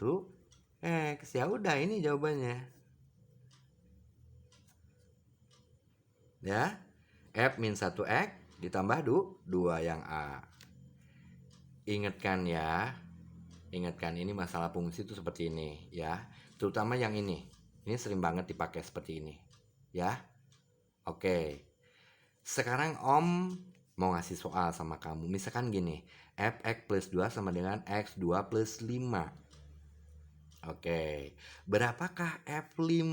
X. Ya udah, ini jawabannya. Ya. F min 1 X ditambah 2 yang A. Ingatkan ya. Ingatkan, ini masalah fungsi itu seperti ini ya. Terutama yang ini. Ini sering banget dipakai seperti ini. Ya. Oke. Sekarang Om mau ngasih soal sama kamu. Misalkan gini. Fx plus 2 sama dengan x2 plus 5. Oke. Berapakah F5?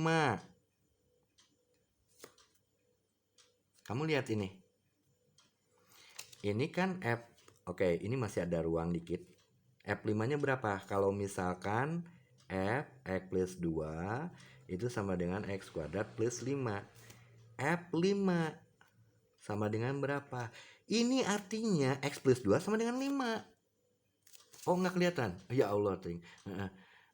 Kamu lihat ini. Ini kan F. Oke, ini masih ada ruang dikit. F5-nya berapa? Kalau misalkan F X plus 2 itu sama dengan X kuadrat plus 5. F5 sama dengan berapa? Ini artinya X plus 2 sama dengan 5. Oh, nggak kelihatan? Ya Allah, ting.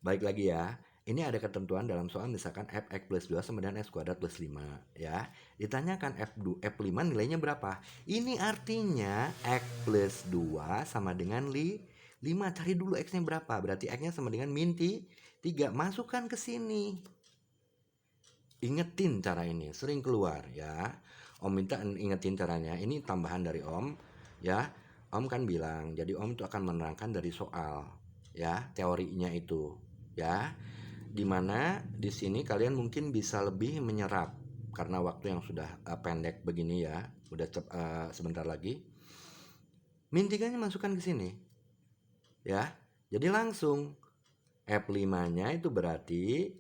Baik lagi ya. Ini ada ketentuan dalam soal misalkan Fx plus 2 sama dengan X kuadrat plus 5. Ya. Ditanyakan F5 nilainya berapa? Ini artinya X plus 2 sama dengan 5. Cari dulu X-nya berapa. Berarti X-nya sama dengan min 3. Masukkan ke sini. Ingetin cara ini. Sering keluar ya. Om minta ingetin caranya. Ini tambahan dari Om. Ya. Om kan bilang. Jadi Om itu akan menerangkan dari soal. Ya. Teorinya itu. Ya. Dimana di sini kalian mungkin bisa lebih menyerap. Karena waktu yang sudah pendek begini ya. Udah sebentar lagi. Min 3-nya masukkan ke sini. Ya, jadi langsung F5-nya itu berarti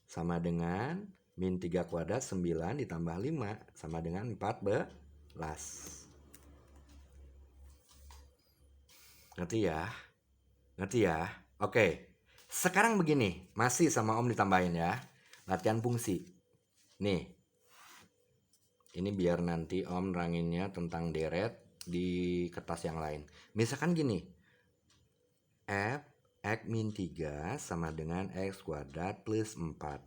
sama dengan min 3 kuadrat 9 ditambah 5 sama dengan 14. Ngerti ya? Ngerti ya? Oke. Sekarang begini, masih sama Om ditambahin ya. Latihan fungsi. Nih. Ini biar nanti Om neranginnya tentang deret di kertas yang lain. Misalkan gini. F X min 3 sama dengan X kuadrat plus 4.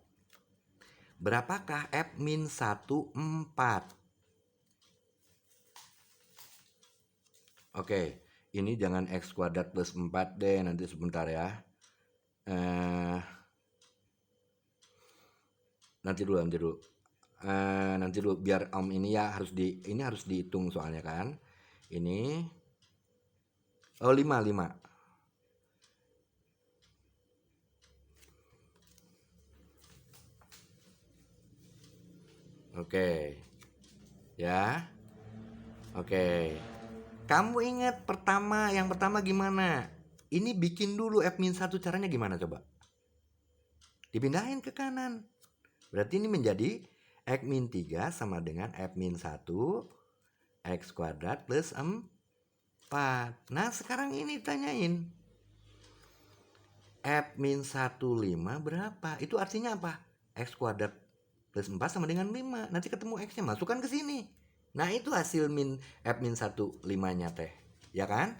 Berapakah F min 1 4? Oke, ini jangan X kuadrat plus 4 deh, nanti sebentar ya. Nanti dulu. Nanti dulu biar Om ini ya ini harus dihitung soalnya kan. Ini 5. Oke. Ya. Oke. Kamu ingat yang pertama gimana? Ini bikin dulu F-1 caranya gimana coba? Dipindahin ke kanan. Berarti ini menjadi X-3 sama dengan F-1 X kuadrat plus 4. Nah sekarang ini tanyain F-15 berapa? Itu artinya apa? X kuadrat plus 4 sama dengan 5. Nanti ketemu X-nya, masukkan ke sini. Nah itu hasil F-15 nya teh. Ya kan?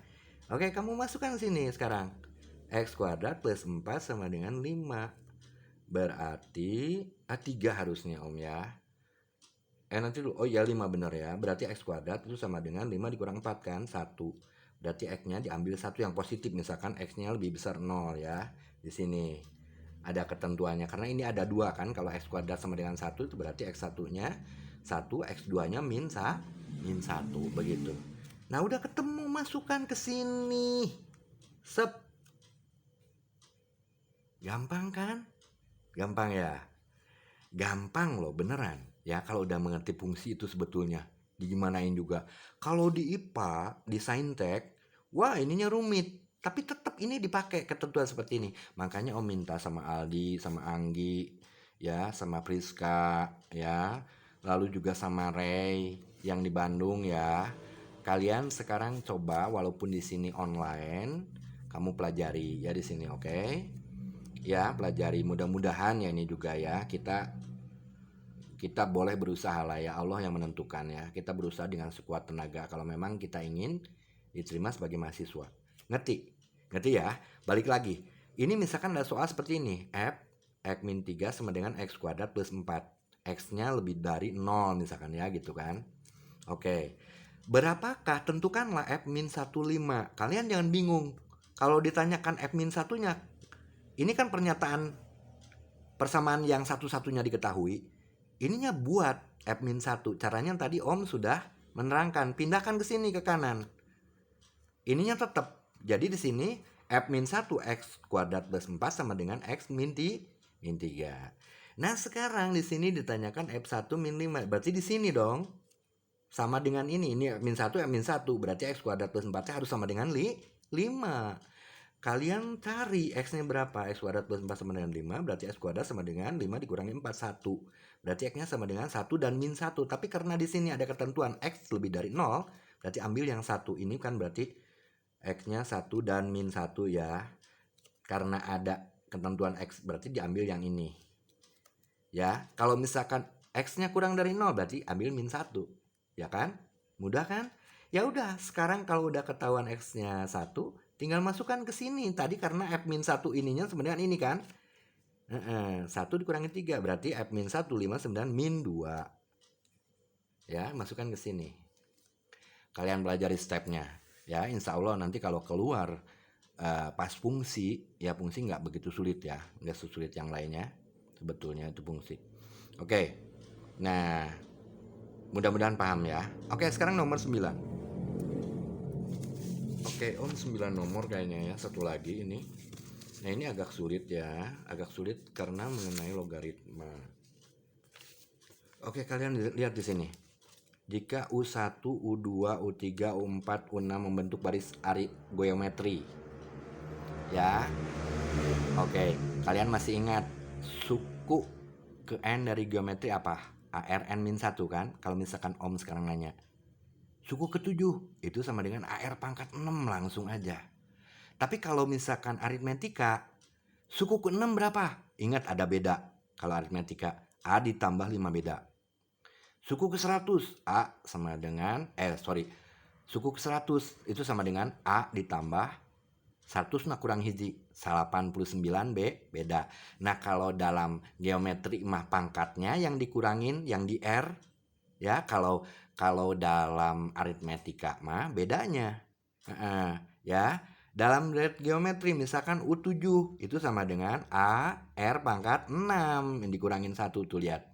Oke, kamu masukkan sini sekarang. X kuadrat plus 4 sama dengan 5. Berarti 3 harusnya Om ya. Nanti dulu, oh ya 5 benar ya. Berarti X kuadrat itu sama dengan 5 dikurang 4 kan? 1. Berarti X-nya diambil 1 yang positif. Misalkan X-nya lebih besar 0 ya. Di sini ada ketentuannya. Karena ini ada 2 kan. Kalau X kuadrat sama dengan 1 itu berarti X1-nya 1, X2-nya min 1. Begitu. Nah udah ketemu, masukkan ke sini. Sep. Gampang kan? Gampang ya? Gampang loh beneran. Ya kalau udah mengerti fungsi itu sebetulnya. Digimanain juga. Kalau di IPA, di Saintek, wah ininya rumit. Tapi tetap ini dipakai ketentuan seperti ini. Makanya Om minta sama Aldi, sama Anggi, ya, sama Priska, ya. Lalu juga sama Ray yang di Bandung ya. Kalian sekarang coba walaupun di sini online, kamu pelajari ya di sini, oke? Ya, pelajari, mudah-mudahan ya ini juga ya kita boleh berusaha lah ya, Allah yang menentukan ya. Kita berusaha dengan sekuat tenaga kalau memang kita ingin diterima sebagai mahasiswa. Ngerti? Ngerti ya? Balik lagi. Ini misalkan ada soal seperti ini. X-3 sama dengan X kuadrat plus 4. X-nya lebih dari 0 misalkan ya gitu kan. Oke. Berapakah? Tentukanlah F-15. Kalian jangan bingung. Kalau ditanyakan F-1-nya, ini kan pernyataan persamaan yang satu-satunya diketahui. Ininya buat F-1. Caranya tadi Om sudah menerangkan. Pindahkan ke sini ke kanan. Ininya tetap. Jadi di sini F-1 X kuadrat plus 4 sama dengan X min 3. Nah sekarang di sini ditanyakan F1 min 5. Berarti di sini dong. Sama dengan ini. Ini F-1 F-1. Berarti X kuadrat plus 4 harus sama dengan 5. Kalian cari X-nya berapa? X kuadrat plus 4 sama dengan 5. Berarti X kuadrat sama dengan 5 dikurangi 4, 1. Berarti X-nya sama dengan 1 dan min 1. Tapi karena di sini ada ketentuan X lebih dari 0, berarti ambil yang 1. Ini kan berarti X-nya 1 dan min 1 ya. Karena ada ketentuan X, berarti diambil yang ini. Ya, kalau misalkan X-nya kurang dari 0, berarti ambil min 1. Ya kan? Mudah kan? Ya udah, sekarang kalau udah ketahuan X-nya 1, tinggal masukkan ke sini. Tadi karena F-1 ininya sebenarnya ini kan. 1 dikurangi 3 berarti F-1 5 9 min 2. Ya, masukkan ke sini. Kalian pelajari stepnya. Ya, insya Allah nanti kalau keluar pas fungsi, ya fungsi nggak begitu sulit ya. Nggak sesulit yang lainnya. Sebetulnya itu fungsi. Oke. Nah, mudah-mudahan paham ya. Oke, sekarang nomor 9. Oke, Om 9 nomor kayaknya ya, satu lagi ini. Nah, ini agak sulit ya, agak sulit karena mengenai logaritma. Oke, kalian lihat di sini. Jika U1, U2, U3, U4, U6 membentuk baris geometri. Ya. Oke, kalian masih ingat suku ke N dari geometri apa? ARN-1 kan? Kalau misalkan Om sekarang nanya. Suku ke-7 itu sama dengan AR pangkat 6 langsung aja. Tapi kalau misalkan aritmetika, suku ke-6 berapa? Ingat ada beda. Kalau aritmetika, A ditambah 5 beda. Suku ke-100, A sama dengan, suku ke-100 itu sama dengan A ditambah 100 nah kurang hiji, 89 beda. Nah kalau dalam geometri mah pangkatnya yang dikurangin, yang di R, ya kalau dalam aritmetika mah bedanya. Ya, dalam geometri misalkan U7 itu sama dengan A R pangkat 6 yang dikurangin 1 tuh lihat.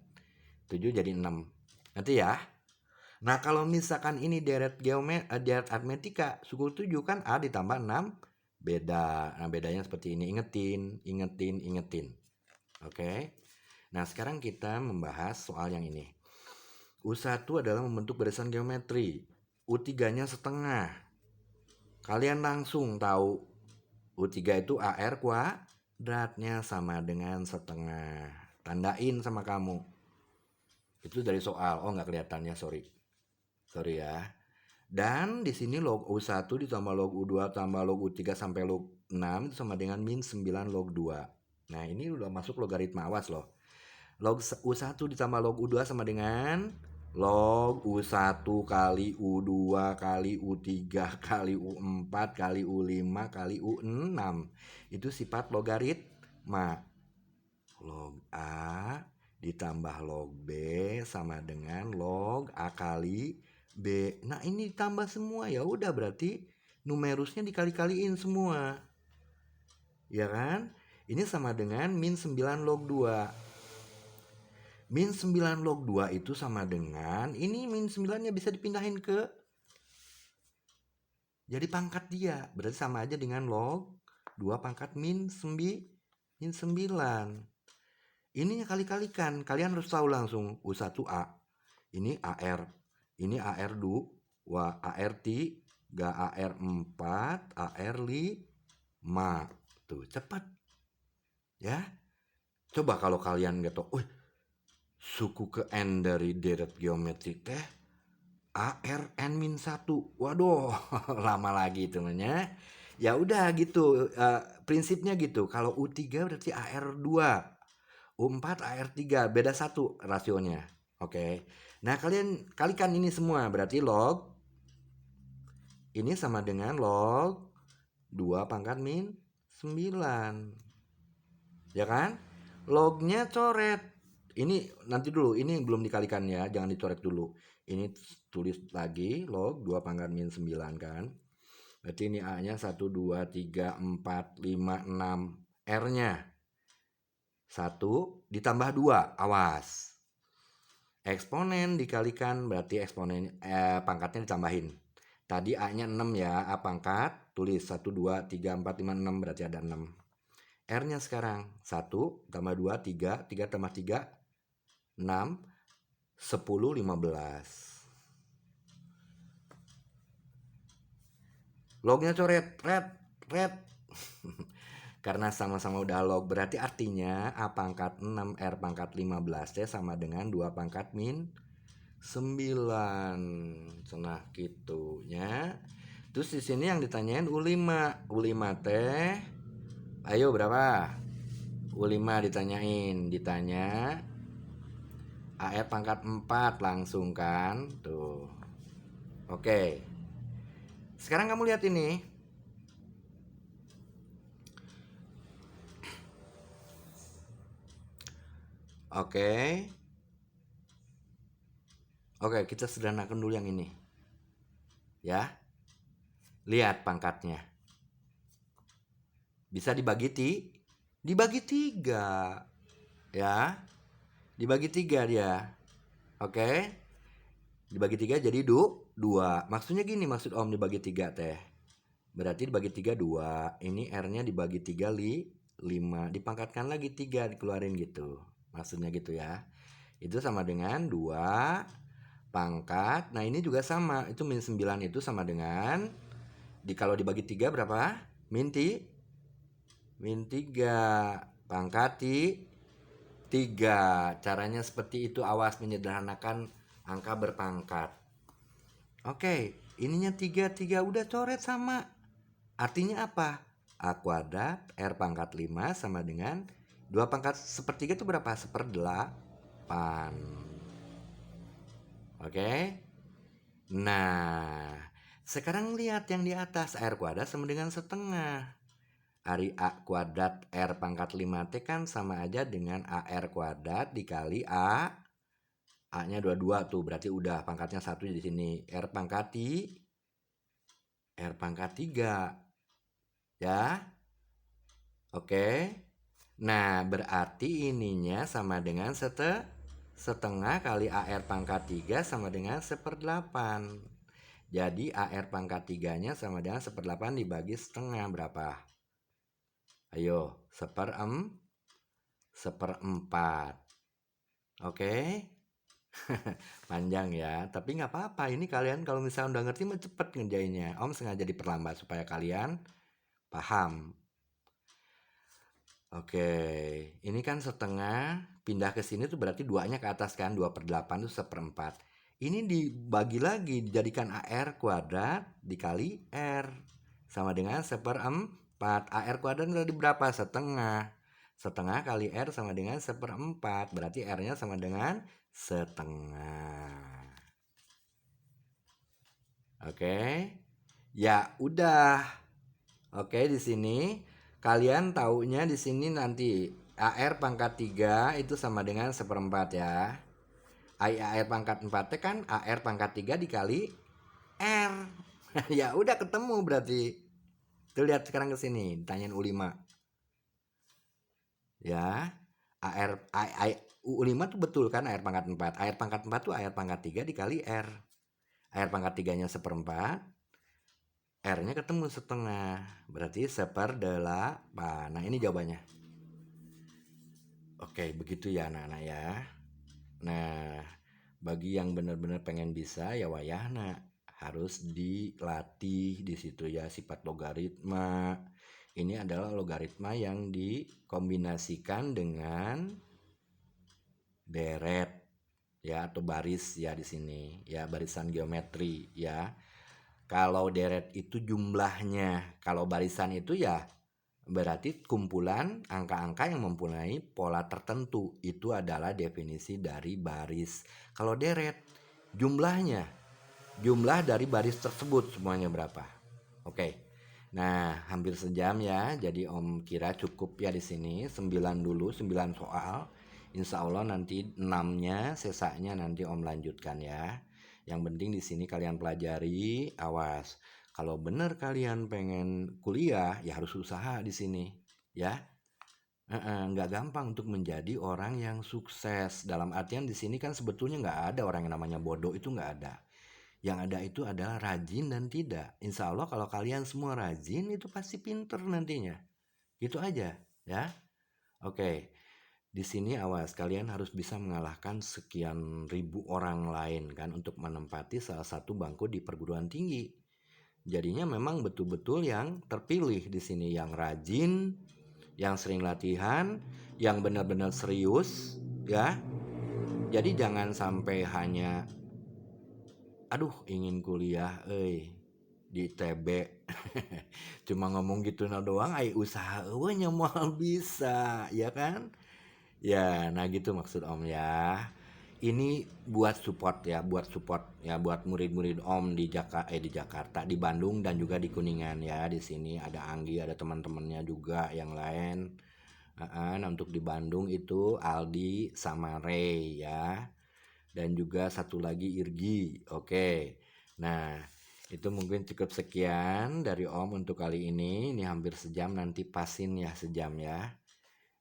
7 jadi 6. Nanti ya. Nah, kalau misalkan ini deret aritmetika suku 7 kan A ditambah 6 beda. Nah, bedanya seperti ini. Ingetin. Oke. Nah, sekarang kita membahas soal yang ini. U1 adalah membentuk barisan geometri. U3-nya setengah. Kalian langsung tahu U3 itu AR kuadratnya sama dengan setengah. Tandain sama kamu. Itu dari soal. Oh nggak kelihatannya, sorry ya. Dan di sini log U1 ditambah log U2 tambah log U3 sampai log 6 itu sama dengan min 9 log 2. Nah, ini udah masuk logaritma awas loh. Log U1 ditambah log U2 sama dengan log U1 kali U2 kali U3 kali U4 kali U5 kali U6. Itu sifat logaritma. Log A ditambah log B sama dengan log A kali B. Nah, ini ditambah semua, ya udah berarti numerusnya dikali-kaliin semua. Ya kan? Ini sama dengan min 9 log 2. Min 9 log 2 itu sama dengan, ini min 9-nya bisa dipindahin ke jadi pangkat dia. Berarti sama aja dengan log 2 pangkat min 9. Ini kali-kalikan. Kalian harus tahu langsung U1A. Ini AR. Ini AR2, AR3, AR4, AR5. Tuh, cepat. Ya. Coba kalau kalian gitu, suku ke N dari deret geometrik teh ARN-1. Waduh, lama lagi temennya. Ya udah gitu, prinsipnya gitu. Kalau U3 berarti AR2. U4 AR3, beda 1 rasionya. Oke. Nah, kalian kalikan ini semua, berarti log ini sama dengan log 2 pangkat min 9. Ya kan? Lognya coret. Ini nanti dulu, ini belum dikalikan ya, jangan dicoret dulu. Ini tulis lagi log 2 pangkat min 9 kan. Berarti ini A-nya 1, 2, 3, 4, 5, 6. R-nya 1 ditambah 2, awas. Eksponen dikalikan berarti eksponen pangkatnya ditambahin. Tadi A-nya 6 ya, A pangkat, tulis 1, 2, 3, 4, 5, 6 berarti ada 6. R-nya sekarang 1 tambah 2, 3, 3 tambah 3, 6, 10, 15. Lognya coret, red. Karena sama-sama udah log, berarti artinya A pangkat 6 R pangkat 15 sama dengan 2 pangkat min 9. Nah, gitunya. Terus di sini yang ditanyain U5. U5 teh ayo berapa? U5 ditanya AR pangkat 4 langsung kan? Tuh. Oke. Sekarang kamu lihat ini. Oke. Oke, kita sederhanakan dulu yang ini. Ya. Lihat pangkatnya. Bisa dibagi 3. Ya. Dibagi 3 dia. Oke. Dibagi 3 jadi 2. Maksudnya gini, maksud Om dibagi 3 teh. Berarti dibagi 3 2. Ini R-nya dibagi 3 5. Dipangkatkan lagi 3, dikeluarin gitu. Maksudnya gitu ya. Itu sama dengan 2 pangkat. Nah, ini juga sama. Itu min 9 itu sama dengan kalau dibagi 3 berapa? Min 3 pangkat 3. Caranya seperti itu, awas menyederhanakan angka berpangkat. Oke, ininya 3 udah coret sama. Artinya apa? A kuadrat R pangkat 5 sama dengan 2 pangkat sepertiga itu berapa? 1/8. Oke. Nah, sekarang lihat yang di atas. R kuadrat sama dengan setengah. Ari A kuadrat R pangkat 5T kan sama aja dengan AR kuadrat dikali A-nya 22 tuh. Berarti udah pangkatnya 1 di sini. R pangkat 3. Ya. Oke. Nah, berarti ininya sama dengan setengah kali AR pangkat 3 sama dengan 1/8. Jadi AR pangkat 3-nya sama dengan 1/8 dibagi setengah berapa? Ayo, 1/4. Oke. Panjang ya, tapi nggak apa-apa. Ini kalian kalau misalnya udah ngerti mah cepet ngerjainnya. Om sengaja diperlambat supaya kalian paham. Oke, ini kan setengah, pindah ke sini tuh berarti 2-nya ke atas kan, 2/8 itu 1/4. Ini dibagi lagi, dijadikan AR kuadrat dikali R. Sama dengan 1/4. AR kuadrat tadi berapa? Setengah. Setengah kali R sama dengan 1/4. Berarti R-nya sama dengan setengah. Oke. Ya udah. Oke, di sini kalian taunya di sini nanti AR pangkat 3 itu sama dengan 1/4 ya. AR pangkat 4 kan AR pangkat 3 dikali R. Ya udah ketemu berarti. Tuh lihat sekarang ke sini, tanyain U5. Ya. U5 tuh betul kan AR pangkat 4. AR pangkat 4 tuh AR pangkat 3 dikali R. AR pangkat 3-nya 1/4. R-nya ketemu setengah. Berarti 1/8. Nah, ini jawabannya. Oke, begitu ya anak-anak ya. Nah, bagi yang benar-benar pengen bisa ya wayahna harus dilatih di situ ya sifat logaritma. Ini adalah logaritma yang dikombinasikan dengan deret ya atau baris ya di sini ya, barisan geometri ya. Kalau deret itu jumlahnya, kalau barisan itu ya berarti kumpulan angka-angka yang mempunyai pola tertentu. Itu adalah definisi dari baris. Kalau deret, jumlahnya, jumlah dari baris tersebut semuanya berapa. Oke. Nah, hampir sejam ya. Jadi Om kira cukup ya di sini. 9 dulu, 9 soal. Insya Allah nanti 6-nya, sisanya nanti Om lanjutkan ya. Yang penting di sini kalian pelajari, awas. Kalau benar kalian pengen kuliah, ya harus usaha di sini, ya. Nggak gampang untuk menjadi orang yang sukses. Dalam artian di sini kan sebetulnya nggak ada orang yang namanya bodoh, itu nggak ada. Yang ada itu adalah rajin dan tidak. Insya Allah kalau kalian semua rajin itu pasti pinter nantinya. Gitu aja, ya. Oke. Di sini awas, kalian harus bisa mengalahkan sekian ribu orang lain kan untuk menempati salah satu bangku di perguruan tinggi. Jadinya memang betul-betul yang terpilih di sini, yang rajin, yang sering latihan, yang benar-benar serius, ya. Jadi jangan sampai hanya aduh ingin kuliah di ITB cuma ngomong gitu doang, usaha eueuh moal bisa, ya kan? Ya, nah gitu maksud Om ya. Ini buat support ya, buat murid-murid Om di Jakarta, di Bandung dan juga di Kuningan ya. Di sini ada Anggi, ada teman-temannya juga yang lain. Nah, untuk di Bandung itu Aldi sama Ray ya. Dan juga satu lagi Irgi. Oke. Nah, itu mungkin cukup sekian dari Om untuk kali ini. Ini hampir sejam, nanti pasin ya sejam ya.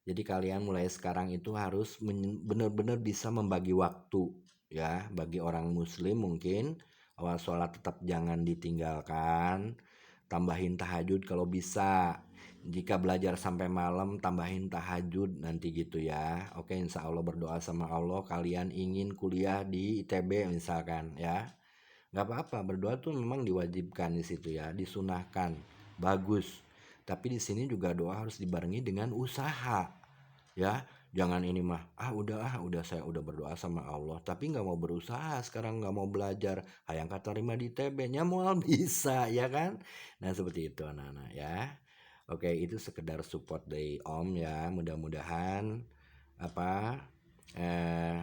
Jadi kalian mulai sekarang itu harus benar-benar bisa membagi waktu ya. Bagi orang muslim mungkin awal sholat tetap jangan ditinggalkan. Tambahin tahajud kalau bisa. Jika belajar sampai malam tambahin tahajud nanti gitu ya. Oke, insya Allah berdoa sama Allah kalian ingin kuliah di ITB misalkan ya. Gak apa-apa, berdoa tuh memang diwajibkan di situ ya, disunahkan, bagus. Tapi di sini juga doa harus dibarengi dengan usaha, ya. Jangan ini mah, udah saya udah berdoa sama Allah, tapi nggak mau berusaha, sekarang nggak mau belajar, hayang katarima di TB-nya mual bisa, ya kan? Nah seperti itu anak-anak ya. Oke, itu sekedar support dari Om ya, mudah-mudahan apa eh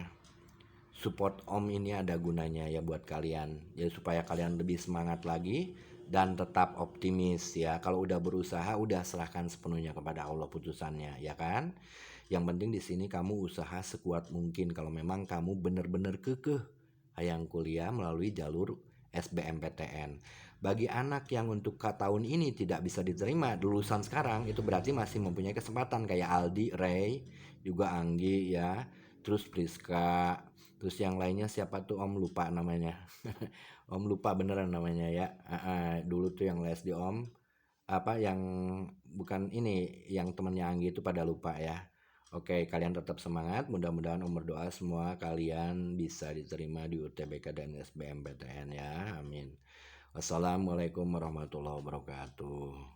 support Om ini ada gunanya ya buat kalian. Jadi supaya kalian lebih semangat lagi dan tetap optimis ya. Kalau udah berusaha udah serahkan sepenuhnya kepada Allah putusannya ya kan. Yang penting di sini kamu usaha sekuat mungkin kalau memang kamu benar-benar kekeh hayang kuliah melalui jalur SBMPTN. Bagi anak yang untuk tahun ini tidak bisa diterima lulusan sekarang itu berarti masih mempunyai kesempatan kayak Aldi, Ray, juga Anggi ya. Terus Priska, terus yang lainnya siapa tuh Om lupa namanya. Om lupa beneran namanya ya. Dulu tuh yang les di Om apa yang bukan ini yang temennya Anggi itu pada lupa ya. Oke, kalian tetap semangat. Mudah-mudahan Om berdoa semua kalian bisa diterima di UTBK dan SBMPTN ya. Amin. Wassalamualaikum warahmatullahi wabarakatuh.